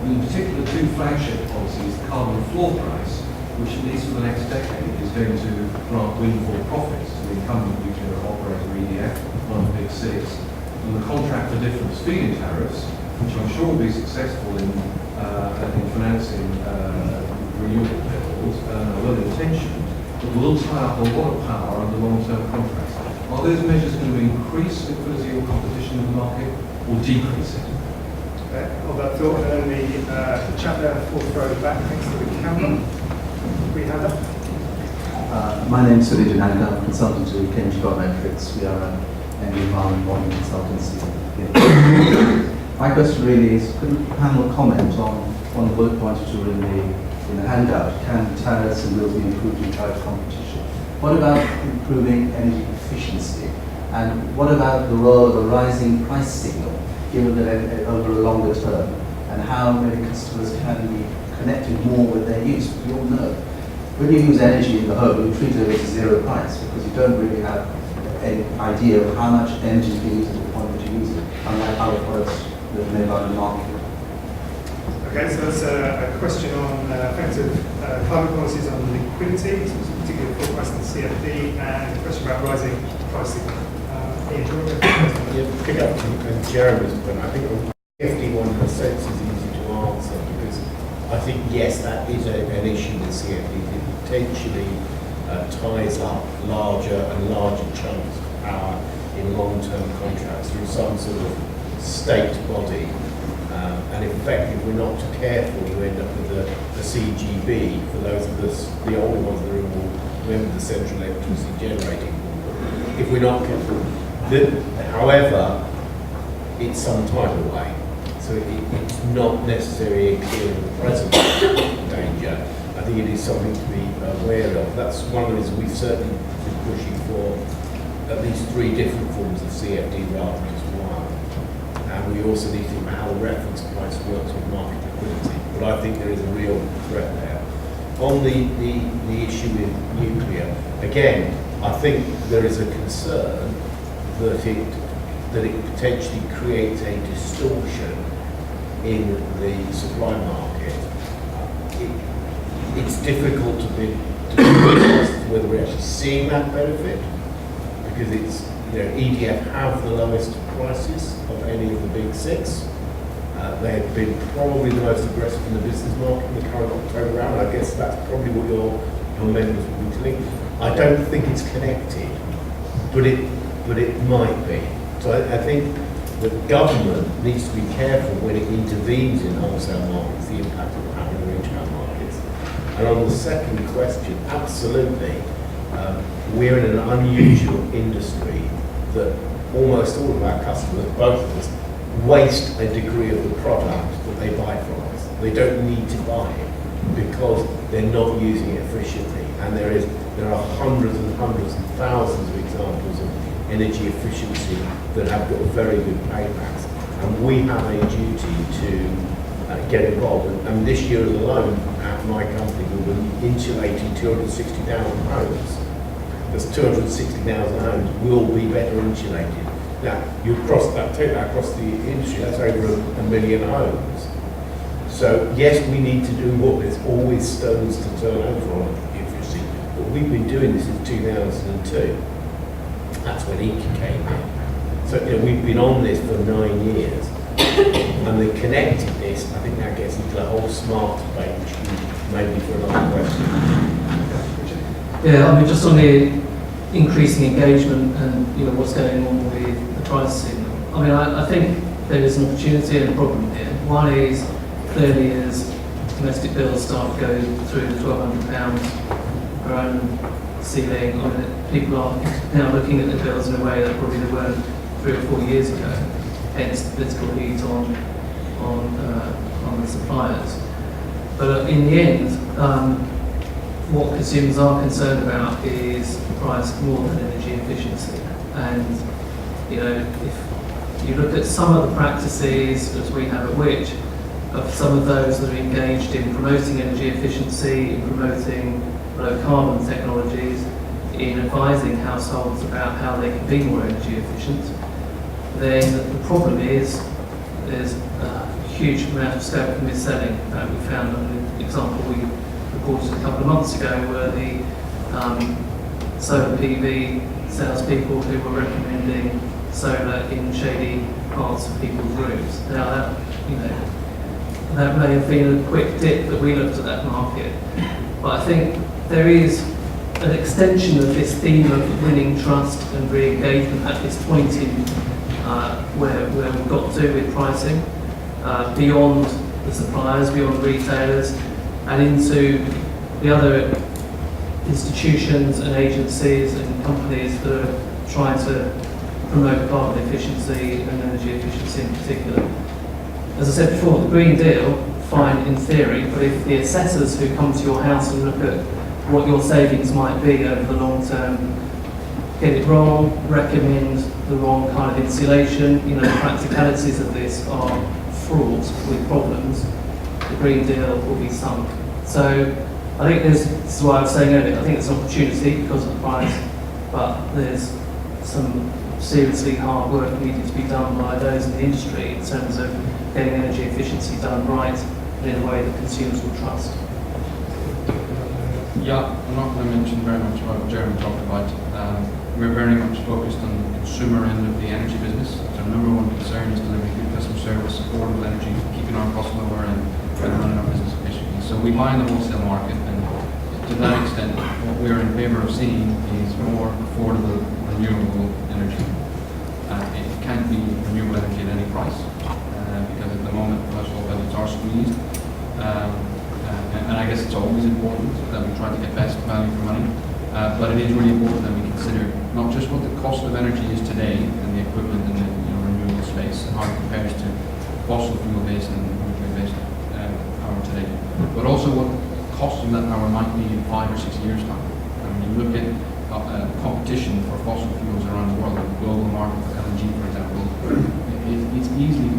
In particular, two flagship policies, the carbon floor price, which at least for the next decade is going to grant windfall profits to the incumbent nuclear operator EDF, one of the big six, and the contract for difference feed-in tariffs, which I'm sure will be successful in financing renewable vehicles, well-intentioned, but will tie up a lot of power under long-term contracts. Are those measures going to increase liquidity or competition in the market, or decrease it? Hold that thought, and then the chap there, the fourth row back next to the camera. We have that. My name is Sudhir Jananda. I'm a consultant to Cambridge Biometrics. We are an energy environment modeling consultancy. My question really is, could the panel comment on the bullet points which were in the handout? Can tariffs and rules be improved to encourage competition? What about improving energy efficiency? And what about the role of a rising price signal, given that over a longer term, and how many customers can be connected more with their use? We all know when you use energy in the home, you treat it as a zero price because you don't really have any idea of how much energy is being used at the point that you use it, unlike other products that are made by the market. Okay, so that's a question on effective climate policies on liquidity, particularly for price and CFD, and a question about rising pricing. Ian, do you want to go first? Yeah, pick up on Jeremy's point. I think 51% is easy to answer because I think, yes, that is an issue with CFD. It potentially ties up larger and larger chunks of power in long-term contracts through some sort of state body. And in fact, if we're not careful, you end up with a CGB. For those of us, the older ones in the room will remember the Central Electricity Generating Board. If we're not careful, However, it's some time away, so it's not necessarily a clear and present danger. I think it is something to be aware of. That's one of the reasons we've certainly been pushing for at least 3 different forms of CFD rather than just one. And we also need to think about how the reference price works with market liquidity. But I think there is a real threat there. On the issue with nuclear, again, I think there is a concern that it potentially creates a distortion in the supply market. It's difficult to be honest whether we're actually seeing that benefit, because it's, EDF have the lowest prices of any of the big 6. They have been probably the most aggressive in the business market in the current October round. I guess that's probably what your members will be telling. I don't think it's connected, but it might be. So I think the government needs to be careful when it intervenes in wholesale markets, the impact it will have in retail markets. And on the second question, absolutely, we're in an unusual industry that almost all of our customers, both of us, waste a degree of the product that they buy from us. They don't need to buy it because they're not using it efficiently. And there are hundreds and hundreds and thousands of examples of energy efficiency that have got very good paybacks. And we have a duty to get involved. And this year alone, at my company, we were insulating 260,000 homes. There's 260,000 homes will be better insulated. Now, you take that across the industry, that's over 1 million homes. So yes, we need to do what there's always stones to turn over on efficiency, but we've been doing this since 2002. That's when EEC came in. So we've been on this for 9 years, and the connectedness, I think that gets into the whole smart debate, which maybe for another question. Yeah, I mean, just on the increasing engagement and what's going on with the price signal. I mean, I think there is an opportunity and a problem here. One is clearly as domestic bills start to go through the £1,200 per annum ceiling, I mean, people are now looking at the bills in a way that probably they weren't 3 or 4 years ago. Hence the political heat on the suppliers. But in the end, what consumers are concerned about is price more than energy efficiency. And if you look at some of the practices, as we have at Which, of some of those that are engaged in promoting energy efficiency, in promoting low carbon technologies, in advising households about how they can be more energy efficient, then the problem is there's a huge amount of scope for mis-selling. We found an example we reported a couple of months ago where the solar PV salespeople who were recommending solar in shady parts of people's roofs. Now that may have been a quick dip that we looked at that market, but I think there is an extension of this theme of winning trust and re-engagement at this point in where we've got to with pricing, beyond the suppliers, beyond retailers, and into the other institutions and agencies and companies that are trying to promote carbon efficiency and energy efficiency in particular. As I said before, the Green Deal, fine in theory, but if the assessors who come to your house and look at what your savings might be over the long term get it wrong, recommend the wrong kind of insulation, the practicalities of this are fraught with problems, the Green Deal will be sunk. So I think this is why I was saying earlier, I think there's an opportunity because of the price, but there's some seriously hard work needed to be done by those in the industry in terms of getting energy efficiency done right and in a way that consumers will trust. Yeah, I'm not going to mention very much about what Jeremy talked about. We're very much focused on the consumer end of the energy business. Our number one concern is delivering good customer service, affordable energy, keeping our costs lower and running our business efficiently. So we buy in the wholesale market, and to that extent, what we're in favour of seeing is more affordable, renewable energy. It can't be renewable energy at any price, because at the moment, household budgets are squeezed. And I guess it's always important that we try to get best value for money, but it is really important that we consider not just what the cost of energy is today and the equivalent in the renewable space and how it compares to fossil fuel-based and nuclear-based power today, but also what the cost of that power might be in 5 or 6 years' time. And when you look at competition for fossil fuels around the world, the global market for LNG, for example, it's easily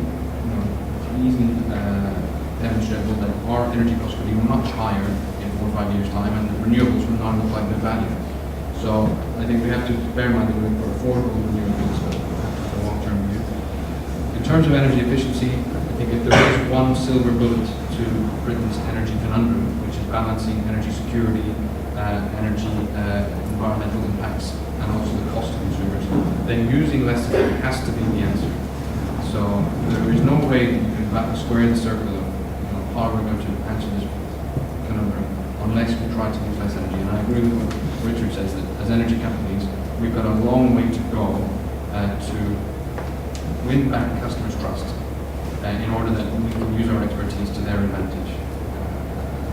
demonstrable that our energy costs could be much higher in 4 or 5 years' time, and the renewables will not look like good value. So I think we have to bear in mind that we're looking for affordable renewables for a long-term view. In terms of energy efficiency, I think if there is one silver bullet to Britain's energy conundrum, which is balancing energy security, energy environmental impacts, and also the cost to consumers, then using less of it has to be the answer. So there is no way that you can square the circle of how we're going to answer this conundrum unless we try to use less energy. And I agree with what Richard says, that as energy companies, we've got a long way to go to win back customers' trust in order that we can use our expertise to their advantage.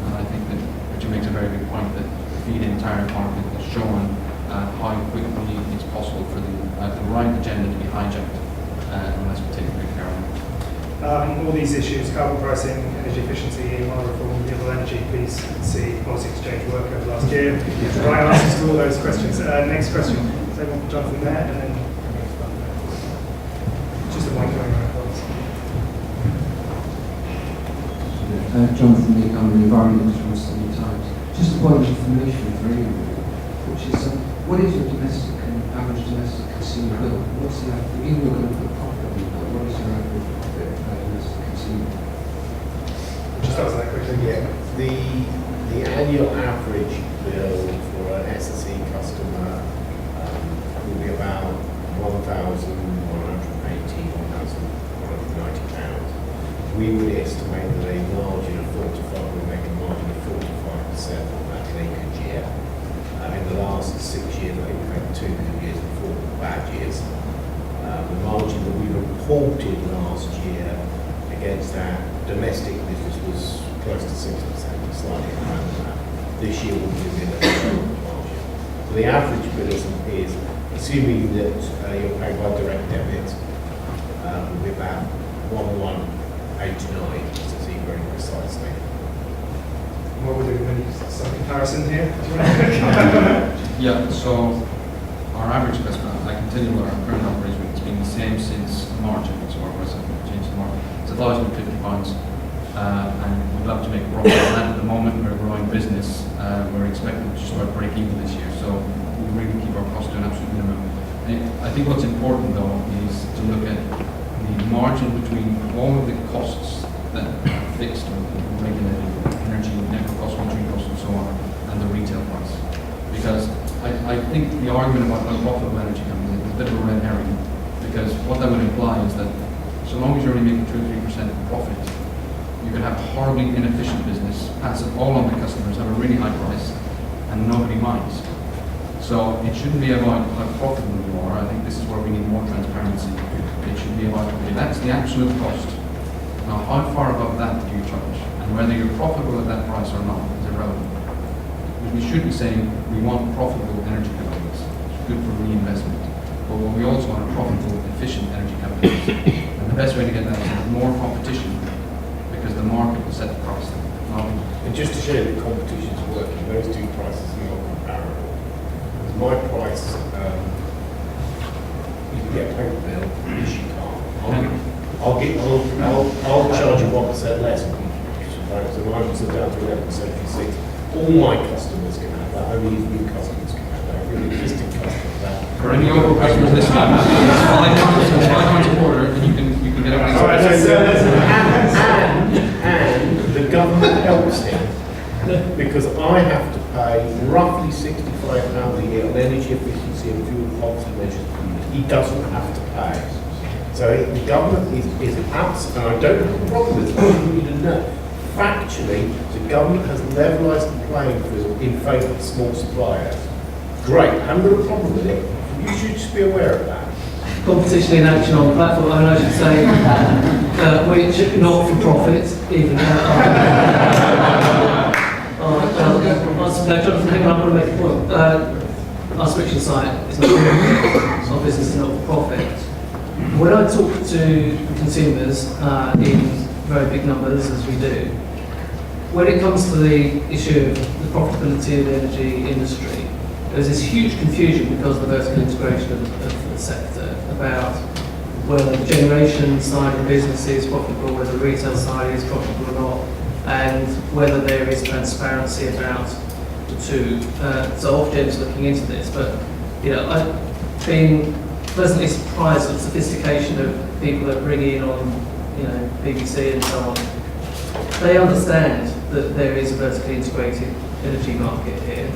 And I think that Richard makes a very good point that the feed-in tariff market has shown how quickly it's possible for the right agenda to be hijacked unless we take good care of it. All these issues, carbon pricing, energy efficiency, EMR reform, renewable energy, please see policy exchange work over last year. The right answers to all those questions. Next question. Is everyone for Jonathan there? And then just a mic going around. Jonathan Meek, I'm an environmentalist from the Sunday Times. Just a point of information for you, which is what is your domestic and average domestic consumer bill? What's the average? Even you're going to put profit on your bill, what is your average profit per domestic consumer? Just answer that quickly. Yeah, the annual average bill for an SSE customer will be about £1,190. We would estimate that a margin of 45 would make a margin of 45% on that linkage year. In the last 6 years, I think we've had 2 good years and 4 bad years. The margin that we reported last year against our domestic business was close to 6%, slightly higher than that. This year will be within a lower margin. So the average bill is assuming that you're paid by direct debit, will be about 1189, to see very precisely. What we're doing, some comparison here. Yeah, so our average customer, I can tell you what our current operation has been the same since March, I think, so our price hasn't changed in March. It's £1,050, and we'd love to make a profit on that. At the moment, we're a growing business. We're expecting to start break even this year, so we really keep our costs to an absolute minimum. And I think what's important, though, is to look at the margin between all of the costs that are fixed or regulated, energy, network costs, monitoring costs, and so on, and the retail price. Because I think the argument about unprofitable energy companies is a bit of a red herring, because what that would imply is that so long as you're only making 2 or 3% profit, you can have a horribly inefficient business, pass it all on to customers, have a really high price, and nobody minds. So it shouldn't be about how profitable you are. I think this is where we need more transparency. It should be about, okay, that's the absolute cost. Now, how far above that do you charge? And whether you're profitable at that price or not is irrelevant. Because we should be saying we want profitable energy companies. It's good for reinvestment. But what we also want are profitable, efficient energy companies. And the best way to get that is more competition, because the market will set the price. And just to show you that competition is working, those two prices are not comparable. Because my price, you can get a paper bill, which you can't. I'll charge you 1% less on competition, right? So mine was down to 11.76. All my customers can have that, only new customers can have that, really existing customers that. For any Ovo customers listening, it's £5 a quarter, and you can get everything. And the government helps him because I have to pay roughly £65 a year on energy efficiency and fuel poverty measures. He doesn't have to pay. So the government is absent, and I don't have a problem with it. I want you to know. Factually, the government has levelised the playing field in favour of small suppliers. Great, I haven't got a problem with it. You should just be aware of that. Competition in action on the platform, and I should say, which not for profit, even. Jonathan, hang on, I'm going to make a point. our switching site is not profit, our business is not for profit. When I talk to consumers in very big numbers, as we do, when it comes to the issue of the profitability of the energy industry, there's this huge confusion because of the vertical integration of the sector about whether the generation side of the business is profitable, whether the retail side is profitable or not, and whether there is transparency about the two. So Ofgem's looking into this, but I've been pleasantly surprised at the sophistication of people that bring in on BBC and so on. They understand that there is a vertically integrated energy market here.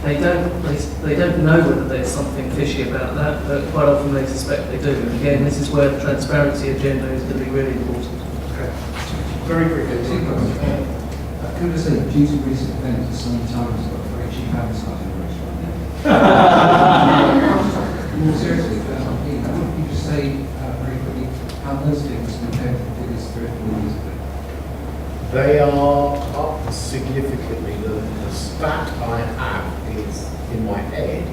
They don't know whether there's something fishy about that, but quite often they suspect they do. And again, this is where the transparency agenda is going to be really important. Okay. Very quickly. Could I say, due to recent events, the Sunday Times has got a very cheap advertising race right now. More seriously, would you just say very quickly how those figures compare to the figures 3 or 4 years ago? They are up significantly. The stat I have is in my head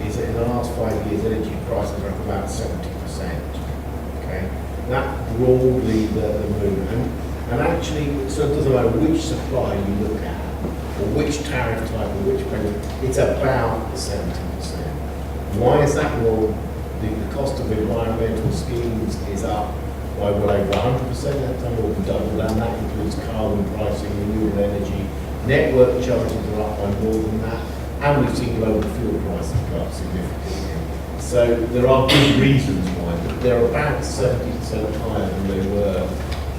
is that in the last 5 years energy prices are up about 70%. Okay, that broadly the movement, and actually so it doesn't matter which supply you look at or which tariff type or which payment, it's about the 70%. Why is that? Well, the cost of environmental schemes is up by well over 100%, that time more than double, and that includes carbon pricing, renewable energy, network charges are up by more than that, and we've seen global fuel prices go up significantly. So there are good reasons why, but they're about 70% higher than they were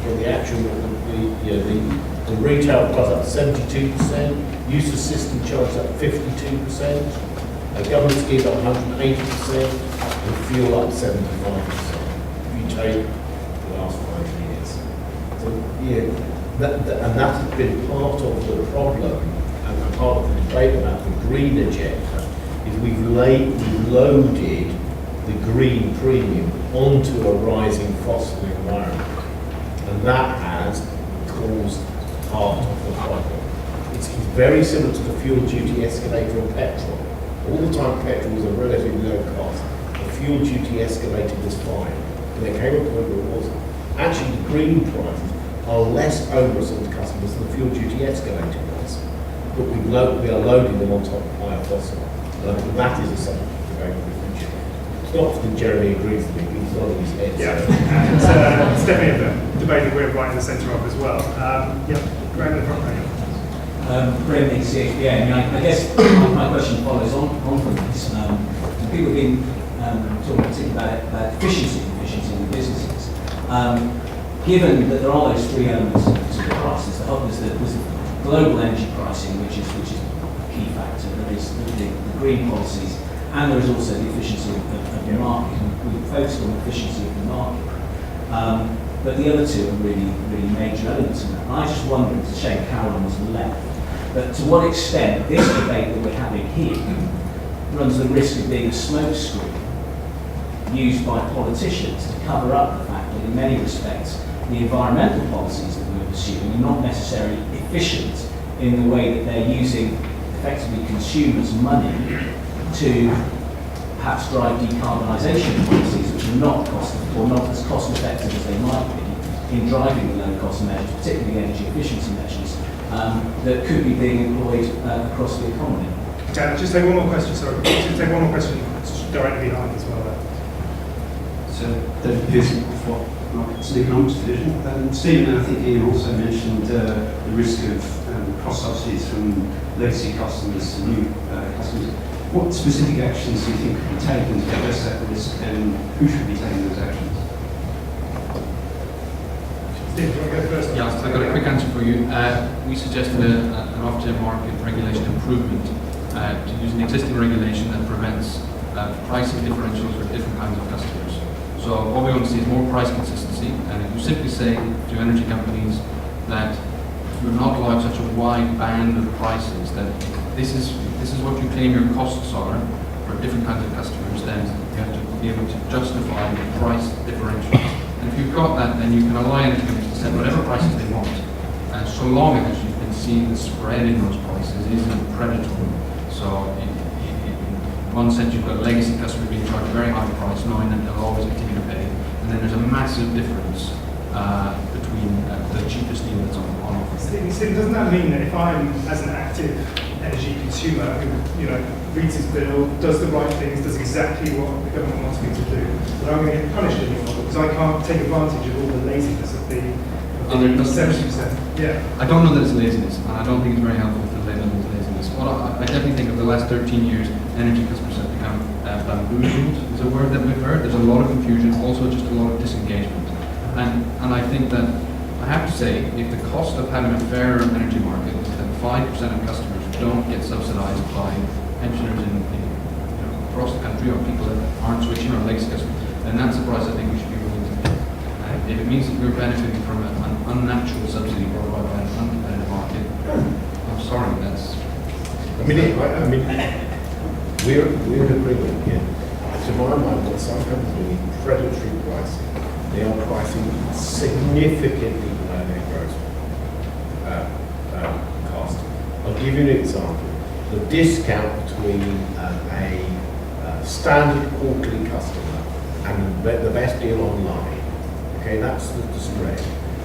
for the actual, the retail price up 72%, use of system charge up 52%, government schemes up 180%, and fuel up 75%. If you take last 5 years. So and that has been part of the problem and part of the debate about the green agenda is we've loaded the green premium onto a rising fossil environment, and that has caused part of the problem. It's very similar to the fuel duty escalator on petrol. All the time petrol was a relatively low cost. The fuel duty escalated was fine, and there came a point where it wasn't. Actually, the green prices are less onerous on the customers than the fuel duty escalator was. But we are loading them on top of higher fossil. And that is a subject of debate in the future. It's not often Jeremy agrees with me, but he's nodding his head. Yeah, So. and it's definitely a debate that we're right in the centre of as well. Graham in the front row. Graham, CHBA. I guess my question follows on from this. People have been talking particularly about efficiency in the businesses. Given that there are those three elements to the prices, there's the global energy pricing, which is a key factor. There is the green policies, and there is also the efficiency of the market. We've focused on the efficiency of the market. But the other two are really major elements in that. And I just wondered, it's a shame Caroline was left, but to what extent this debate that we're having here runs the risk of being a smokescreen used by politicians to cover up the fact that in many respects the environmental policies that we're pursuing are not necessarily efficient in the way that they're using effectively consumers' money to perhaps drive decarbonisation policies which are not as cost effective as they might be in driving the low cost measures, particularly energy efficiency measures, that could be being employed across the economy. Dan, just take one more question, sorry. Just take one more question directly behind as well. So, David Pearson for Markets and Economics Division. Stephen, I think Ian also mentioned the risk of cross-subsidies from legacy customers to new customers. What specific actions do you think could be taken to address that risk, and who should be taking those actions? Steve, do you want to go first? Yeah, I've got a quick answer for you. We suggested an off-term market regulation improvement to use an existing regulation that prevents pricing differentials for different kinds of customers. So what we want to see is more price consistency, and if you simply say to energy companies that you're not allowed such a wide band of prices, that this is what you claim your costs are for different kinds of customers, then you have to be able to justify the price differential. And if you've got that, then you can allow energy companies to set whatever prices they want, so long as you can see the spread in those prices isn't predatory. So one sense you've got a legacy customer being charged a very high price, knowing that they'll always continue to pay, and then there's a massive difference between the cheapest deal that's on offer. Stephen, doesn't that mean that if I'm, as an active energy consumer who, reads his bill, does the right things, does exactly what the government wants me to do, that I'm going to get punished anymore because I can't take advantage of all the laziness of the Other customers? 70%? Yeah. I don't know that it's laziness, and I don't think it's very helpful to label it as laziness. Well, I definitely think of the last 13 years, energy customers have become bamboozled, is a word that we've heard. There's a lot of confusion, also just a lot of disengagement. And I think that, I have to say, if the cost of having a fairer energy market is that 5% of customers don't get subsidised by pensioners across the country, or people that aren't switching, or legacy customers, then that's a price I think we should be willing to pay. If it means that we're benefiting from an unnatural subsidy brought about by an uncompetitive market, I'm sorry, that's... We're in agreement here. To my mind, what some companies do is predatory pricing. They are pricing significantly below their gross cost. I'll give you an example. The discount between a standard quarterly customer and the best deal online, okay, that's the spread.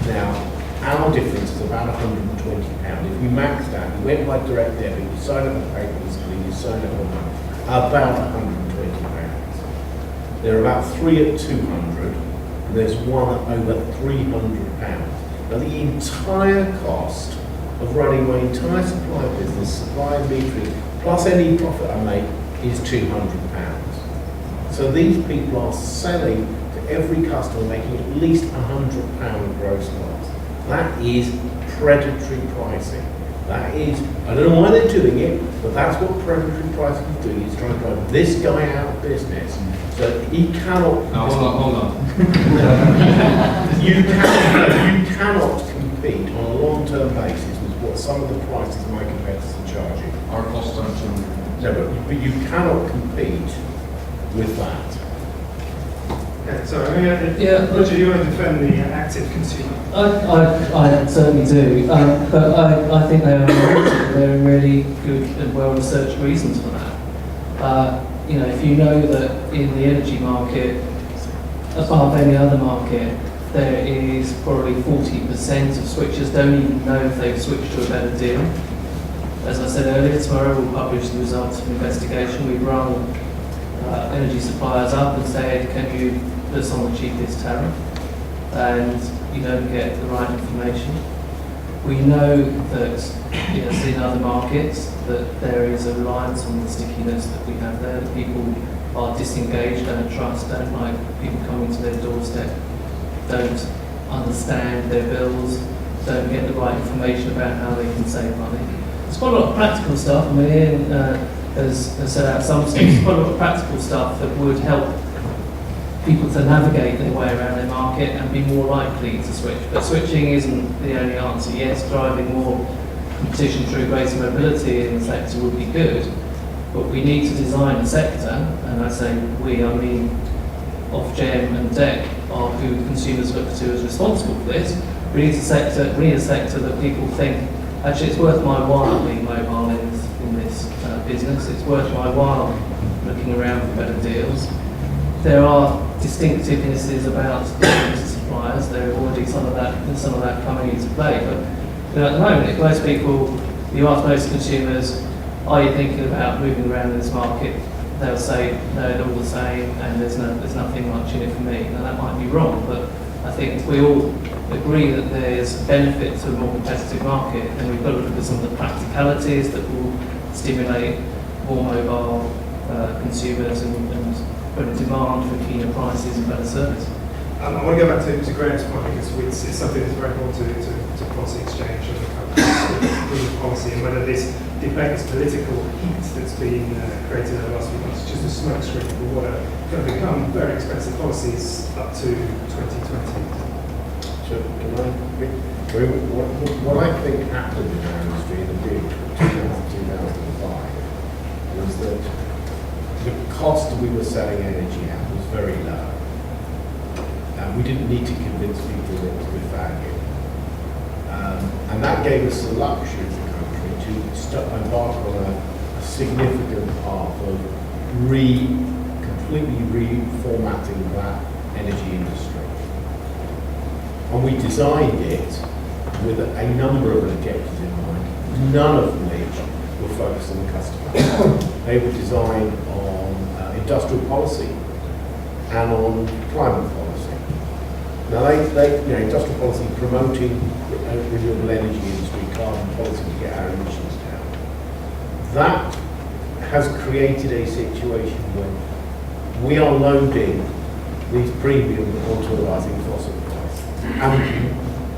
Now, our difference is about £120. If we maxed out, you went by direct debit, you sign up a payment scheme, you sign up a month, about £120. There are about 3 at 200, and there's one at over £300. Now, the entire cost of running my entire supply business, supply and metering, plus any profit I make, is £200. So these people are selling to every customer, making at least £100 gross loss. That is predatory pricing. That is, I don't know why they're doing it, but that's what predatory pricing is doing. It's trying to drive this guy out of business. So he cannot... Now, hold on. You cannot compete on a long-term basis with what some of the prices my competitors are charging. Our costs aren't shown. No, but you cannot compete with that. Okay, so Roger, you want to defend the active consumer? I certainly do, but I think there are really good and well-researched reasons for that. If you know that in the energy market, above any other market, there is probably 40% of switchers don't even know if they've switched to a better deal. As I said earlier, tomorrow we'll publish the results of the investigation. We've run energy suppliers up and said, can you put us on the cheapest tariff? And you don't get the right information. We know that, as in other markets, that there is a reliance on the stickiness that we have there, that people are disengaged, don't trust, don't like people coming to their doorstep, don't understand their bills, don't get the right information about how they can save money. There's quite a lot of practical stuff. I mean, Ian has set out some stuff. There's quite a lot of practical stuff that would help people to navigate their way around their market and be more likely to switch. But switching isn't the only answer. Yes, driving more competition through greater mobility in the sector would be good, but we need to design a sector, and I say we, I mean Ofgem and DEC are who consumers look to as responsible for this. We need a sector that people think, actually it's worth my while being mobile in this business, it's worth my while looking around for better deals. There are distinctivenesses about suppliers. There are already some of that coming into play. But at the moment, if most people, you ask most consumers, are you thinking about moving around in this market? They'll say, no, they're all the same, and there's nothing much in it for me. Now that might be wrong, but I think we all agree that there's benefit to a more competitive market, and we've got to look at some of the practicalities that will stimulate more mobile consumers and put a demand for keener prices and better service. I want to go back to Graham's point because it's something that's very important to policy exchange and the policy, and whether this debate, this political heat that's been created over the last few months is just a smokescreen for what are going to become very expensive policies up to 2020. So, what I think happened in our industry in the period of 2005 was that the cost we were selling energy at was very low. And we didn't need to convince people that it was good value. And that gave us the luxury as a country to embark on a significant path of completely reformatting that energy industry. And we designed it with a number of objectives in mind, none of which were focused on the customer. They were designed on industrial policy and on climate policy. Now, industrial policy promoting renewable energy industry, carbon policy to get our emissions down. That has created a situation where we are loading these premiums onto a rising fossil price. And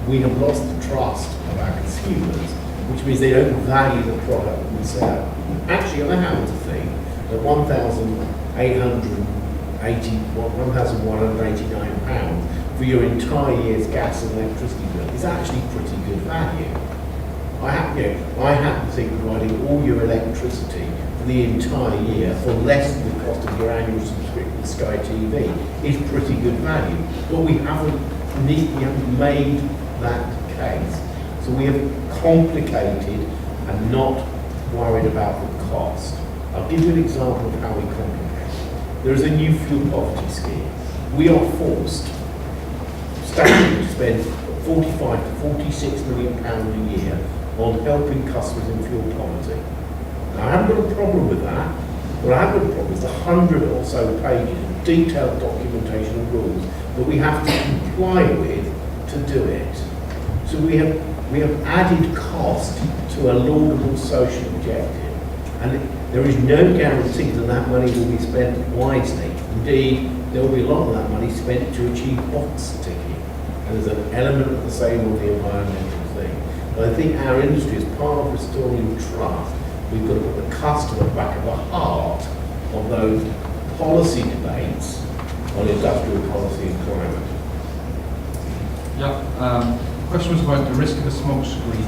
we have lost the trust of our consumers, which means they don't value the product we sell. Actually, I happen to think that £1,189 for your entire year's gas and electricity bill is actually pretty good value. I happen to think providing all your electricity for the entire year for less than the cost of your annual subscription to Sky TV is pretty good value. But we haven't made that case. So we have complicated and not worried about the cost. I'll give you an example of how we complicate. There is a new fuel poverty scheme. We are forced, standing, to spend 45 to 46 million pounds a year on helping customers in fuel poverty. Now, I haven't got a problem with that. What I have got a problem is the 100 or so pages of detailed documentation and rules that we have to comply with to do it. So we have added cost to a laudable social objective, and there is no guarantee that that money will be spent wisely. Indeed, there will be a lot of that money spent to achieve box ticking, and there's an element of the same on the environmental thing. But I think our industry, as part of restoring trust, we've got to put the customer back at the heart of those policy debates on industrial policy and climate. Yeah, question was about the risk of a smoke screen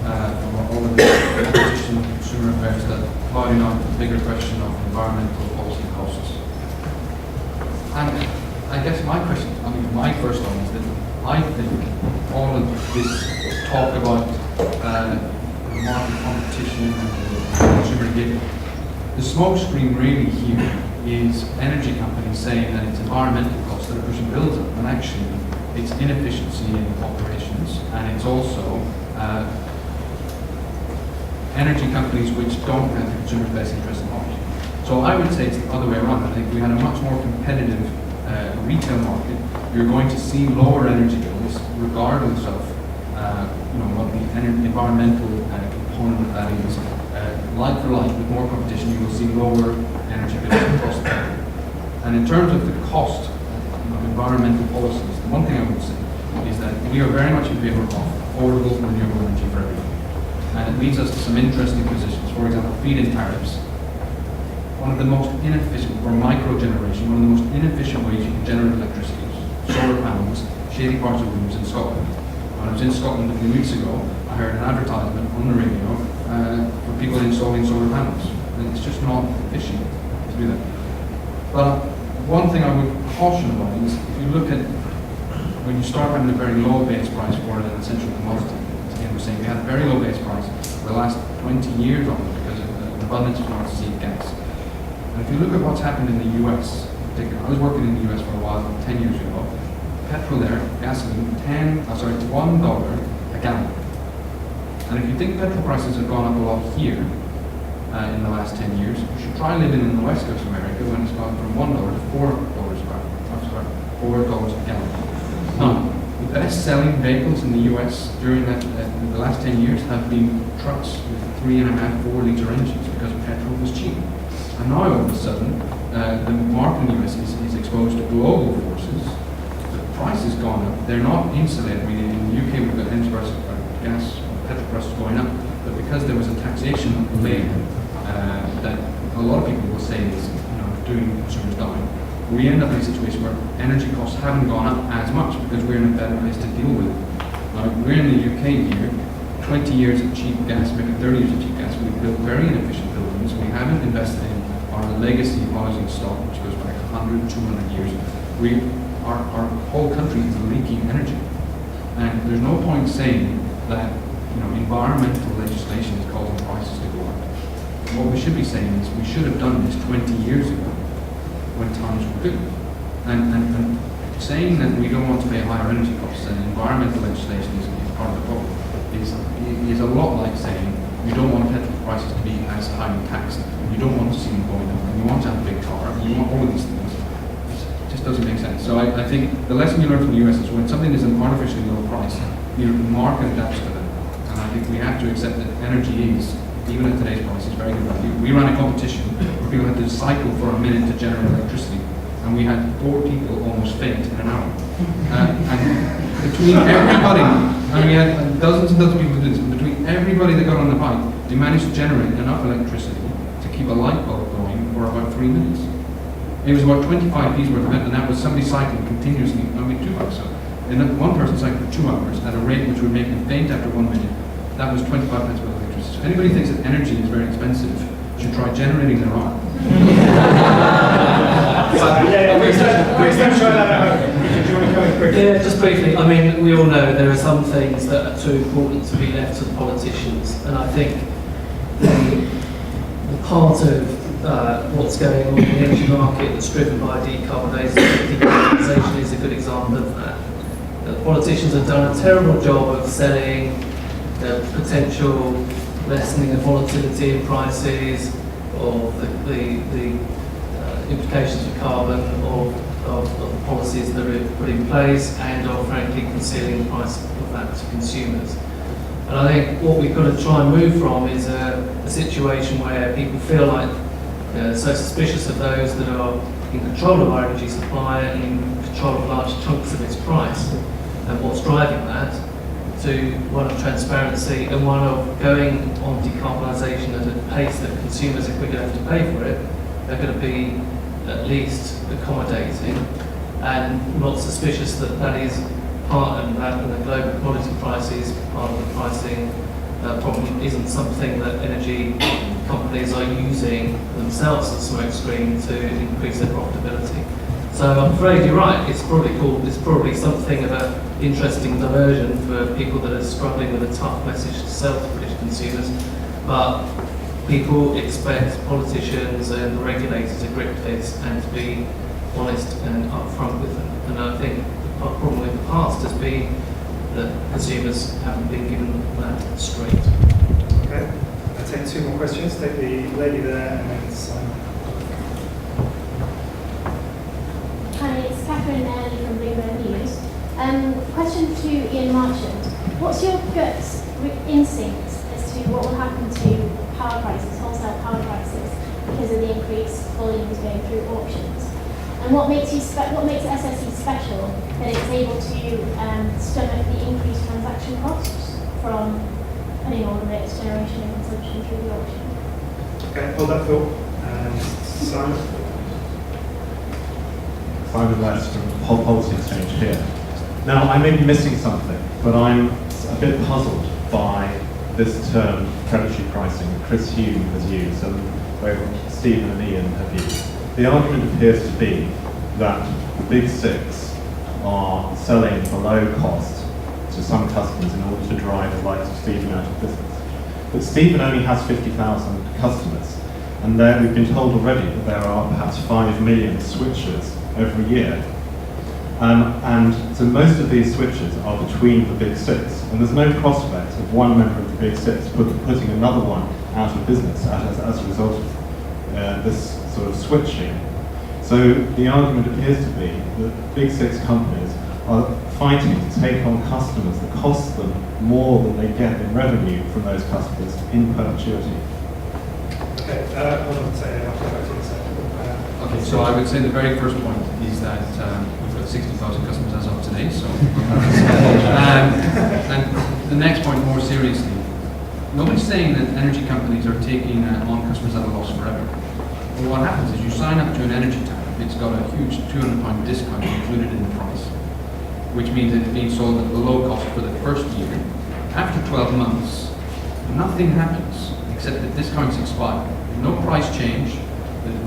from all of the competition and consumer affairs that clouding out the bigger question of environmental policy costs. And I guess my first one is that I think all of this talk about market competition and consumer giving, the smoke screen really here is energy companies saying that it's environmental costs that are pushing bills up, and actually it's inefficiency in operations, and it's also energy companies which don't have the consumer's best interest in mind. So I would say it's the other way around. I think if we had a much more competitive retail market, you're going to see lower energy bills regardless of what the environmental component of that is. Like for like, with more competition, you will see lower energy bills across the country. And in terms of the cost of environmental policies, the one thing I would say is that we are very much in favour of affordable renewable energy for everyone. And it leads us to some interesting positions. For example, feed-in tariffs. One of the most inefficient, or micro-generation, one of the most inefficient ways you can generate electricity is solar panels, shady parts of rooms in Scotland. When I was in Scotland a few weeks ago, I heard an advertisement on the radio for people installing solar panels. And it's just not efficient to do that. But one thing I would caution about is if you look at when you start having a very low base price for an essential commodity. Again, we're saying we had a very low base price for the last 20 years on it because of the abundance of North Sea gas. And if you look at what's happened in the US, in particular, I was working in the US for a while, 10 years ago. Petrol there, gasoline, $1 a gallon. And if you think petrol prices have gone up a lot here in the last 10 years, you should try living in the west coast of America when it's gone from $1 to $4 a gallon. Now, the best-selling vehicles in the US during the last 10 years have been trucks with 3.5, 4-litre engines because petrol was cheap. And now all of a sudden, the market in the US is exposed to global forces. The price has gone up. They're not insulated. I mean, in the UK we've got energy prices, gas, petrol prices going up, but because there was a taxation layer that a lot of people will say is doing consumers down, we end up in a situation where energy costs haven't gone up as much because we're in a better place to deal with it. Now, we're in the UK here, 20 years of cheap gas, maybe 30 years of cheap gas. We've built very inefficient buildings. We haven't invested in our legacy housing stock, which goes back 100, 200 years. Our whole country is leaking energy. And there's no point saying that environmental legislation is causing prices to go up. what we should be saying is we should have done this 20 years ago when times were good. And saying that we don't want to pay higher energy costs and environmental legislation is part of the problem is a lot like saying you don't want petrol prices to be as highly taxed, you don't want to see them going up, and you want to have a big car, and you want all of these things. It just doesn't make sense. So I think the lesson you learn from the US is when something is an artificially low price, the market adapts to that. And I think we have to accept that energy is, even at today's price, is very good value. We ran a competition where people had to cycle for a minute to generate electricity, and we had 4 people almost faint in an hour. And between everybody, and we had dozens and dozens of people doing this, and between everybody that got on the bike, they managed to generate enough electricity to keep a light bulb going for about 3 minutes. It was about 25p's worth of it, and that was somebody cycling continuously, I mean 2 hours. So, and one person cycled for 2 hours at a rate which would make them faint after 1 minute. That was 25 pence worth of electricity. So anybody who thinks that energy is very expensive should try generating their own. Please don't show that at home. Do you want to come in quickly? Yeah, just briefly. I mean, we all know there are some things that are too important to be left to the politicians, and I think the part of what's going on in the energy market that's driven by decarbonisation is a good example of that. The politicians have done a terrible job of selling the potential lessening of volatility in prices, of the implications for carbon, of the policies that are put in place, and of frankly concealing the price of that to consumers. And I think what we've got to try and move from is a situation where people feel like so suspicious of those that are in control of our energy supply and in control of large chunks of its price and what's driving that, to one of transparency and one of going on decarbonisation at a pace that consumers, if we're going to have to pay for it, are going to be at least accommodating and not suspicious that that is part of that, and the global commodity prices, part of the pricing problem isn't something that energy companies are using themselves as a smokescreen to increase their profitability. So I'm afraid you're right, it's probably something of an interesting diversion for people that are struggling with a tough message to sell to British consumers, but people expect politicians and the regulators to grip this and to be honest and upfront with them. And I think the problem in the past has been that consumers haven't been given that straight. Okay, I'll take 2 more questions. Take the lady there and then Simon. Hi, it's Catherine Early from Bloomberg News. Question to Ian Marchand. What's your gut instinct as to what will happen to power prices, wholesale power prices, because of the increased volumes going through auctions? And what makes SSE special that it's able to stomach the increased transaction costs from putting all of its generation and consumption through the auction? Okay, hold that thought. And Simon. Simon West from Whole Policy Exchange here. Now, I may be missing something, but I'm a bit puzzled by this term, predatory pricing, that Chris Hume has used and both Stephen and Ian have used. The argument appears to be that the big 6 are selling below cost to some customers in order to drive the likes of Stephen out of business. But Stephen only has 50,000 customers, and we've been told already that there are perhaps 5 million switchers every year. And so most of these switches are between the big 6, and there's no prospect of one member of the big 6 putting another one out of business as a result of this sort of switching. So the argument appears to be that big 6 companies are fighting to take on customers that cost them more than they get in revenue from those customers in perpetuity. Okay, hold on a second, I'll come back to you in a second. Okay, so I would say the very first point is that we've got 60,000 customers as of today, so and the next point more seriously, nobody's saying that energy companies are taking on customers at a loss forever. But what happens is you sign up to an energy tariff, it's got a huge £200 discount included in the price, which means it's being sold at the low cost for the first year. After 12 months, nothing happens except that discounts expire. No price change.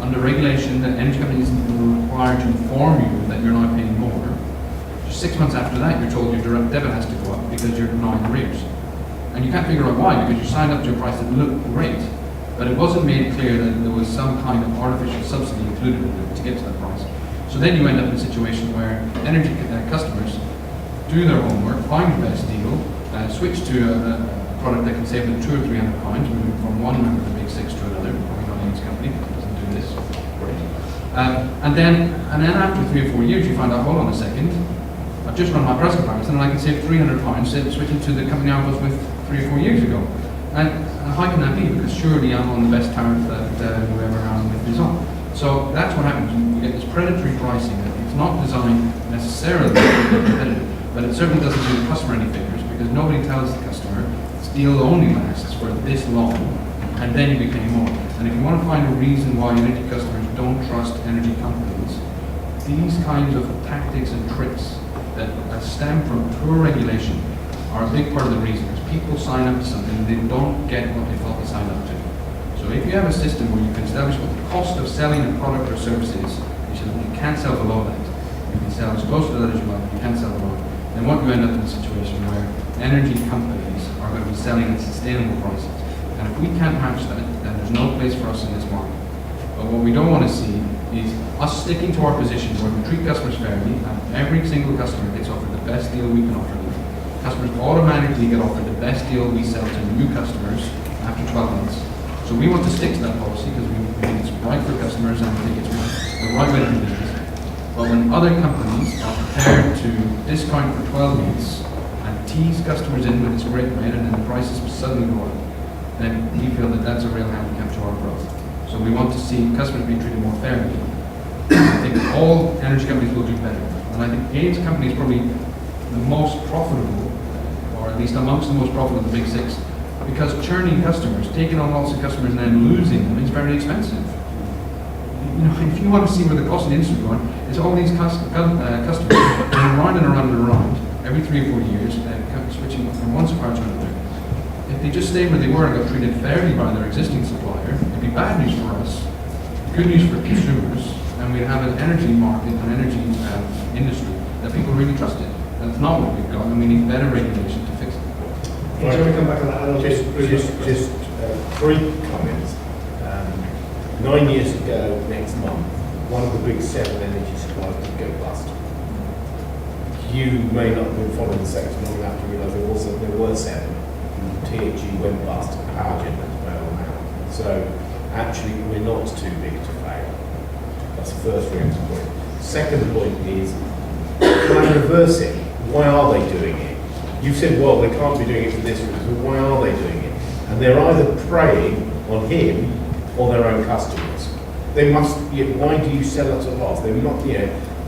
Under regulation, the energy companies are required to inform you that you're now paying more. Just 6 months after that, you're told your direct debit has to go up because you're now in arrears. And you can't figure out why, because you signed up to a price that looked great. But it wasn't made clear that there was some kind of artificial subsidy included in it to get to that price. So then you end up in a situation where energy customers do their homework, find the best deal, switch to a product that can save them £200 or £300, moving from one member of the big six to another. Probably not Ian's company, because it doesn't do this. Great. And then after 3 or 4 years, you find out, hold on a second, I've just run my price comparison and I can save £300 switching to the company I was with 3 or 4 years ago. And how can that be? Because surely I'm on the best tariff that whoever I'm with is on. So that's what happens. You get this predatory pricing that it's not designed necessarily to be competitive, but it certainly doesn't do the customer any favors because nobody tells the customer this deal only lasts for this long and then you pay more. And if you want to find a reason why energy customers don't trust energy companies, these kinds of tactics and tricks that stem from poor regulation are a big part of the reason. Because people sign up to something and they don't get what they thought they signed up to. So if you have a system where you can establish what the cost of selling a product or service is, you can't sell below that. You can sell as close to that as you want, you can't sell below it. Then what you end up in a situation where energy companies are going to be selling at sustainable prices. And if we can't match that, then there's no place for us in this market. But what we don't want to see is us sticking to our position where we treat customers fairly and every single customer gets offered the best deal we can offer them. Customers automatically get offered the best deal we sell to new customers after 12 months. So we want to stick to that policy because we think it's right for customers and we think it's the right way to do business. But when other companies are prepared to discount for 12 months and tease customers in with this great rate and then the prices suddenly go up, then we feel that that's a real handicap to our growth. So we want to see customers being treated more fairly. I think all energy companies will do better. And I think Ian's company is probably the most profitable, or at least amongst the most profitable of the big six, because churning customers, taking on lots of customers and then losing them is very expensive. You know, if you want to see where the cost of the industry is going, it's all these customers going around and around and around every 3 or 4 years, switching from one supplier to another. If they just stayed where they were and got treated fairly by their existing supplier, it'd be bad news for us, good news for consumers, and we'd have an energy market, an energy industry that people really trusted. That's not what we've got, and we need better regulation to fix it. Do you want to come back on that? Just 3 comments. 9 years ago, next month, one of the big 7 energy suppliers would go bust. You may not have been following the sector long enough to realise there were 7. THG went bust, Powergen went well now. So actually, we're not too big to fail. That's the first reaction point. Second point is, can I reverse it? Why are they doing it? You said, well, they can't be doing it for this reason. Why are they doing it? And they're either preying on him or their own customers. They must. Why do you sell at a loss? They're not.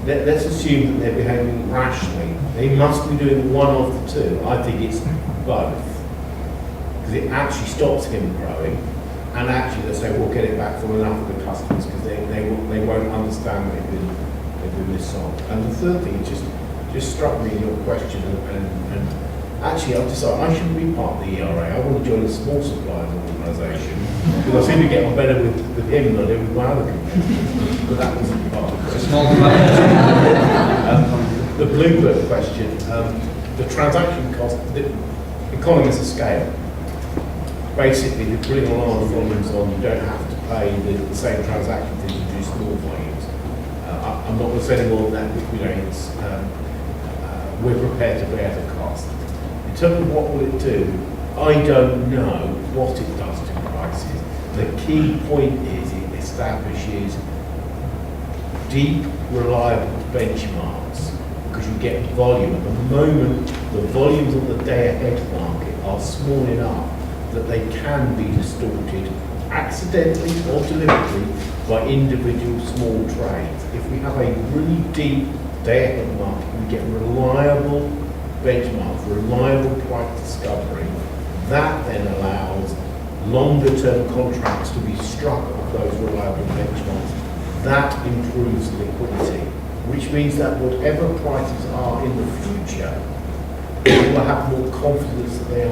Let's assume that they're behaving rationally. They must be doing one of the two. I think it's both, because it actually stops him growing, and actually they say we'll get it back from enough of the customers because they won't understand that they've been missold. And the third thing just struck me in your question, and actually I've decided I shouldn't be part of the ERA. I want to join a small suppliers organisation because I seem to get on better with him than I do with my other competitors. But that wasn't part of the Small the Bloomberg question, the transaction cost, the economies of scale. Basically, if you're putting a large volumes on, you don't have to pay the same transaction fees you do small volumes. I'm not going to say any more than that, we're prepared to bear the cost. In terms of what will it do, I don't know what it does to prices. The key point is it establishes deep, reliable benchmarks because you get volume. At the moment, the volumes on the day-ahead market are small enough that they can be distorted accidentally or deliberately by individual small trades. If we have a really deep day-ahead market, we get reliable benchmarks, reliable price discovery. That then allows longer-term contracts to be struck of those reliable benchmarks. That improves liquidity, which means that whatever prices are in the future, we will have more confidence that they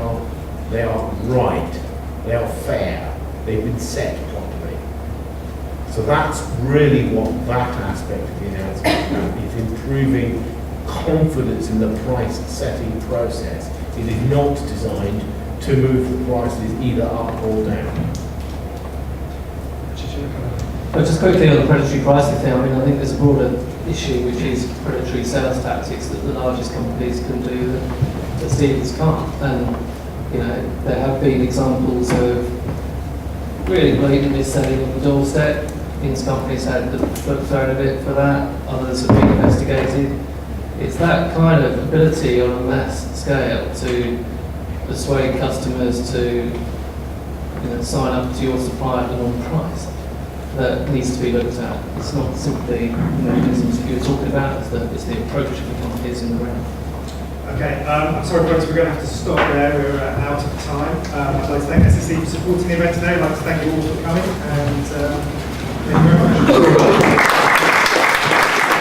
are right, they are fair, they've been set properly. So that's really what that aspect of the announcement is about. It's improving confidence in the price setting process. It is not designed to move the prices either up or down. But just quickly on the predatory pricing thing, I mean, I think there's a broader issue, which is predatory sales tactics that the largest companies can do that Stevens can't. And, you know, there have been examples of really blatantly selling on the doorstep. Ince companies had the foot thrown a bit for that, others have been investigated. It's that kind of ability on a mass scale to persuade customers to sign up to your supplier at the wrong price that needs to be looked at. It's not simply the mechanisms that you were talking about, it's the approach of the companies in the round. Okay, I'm sorry folks, we're going to have to stop there, we're out of time. I'd like to thank SEC for supporting the event today, I'd like to thank you all for coming, and thank you very much.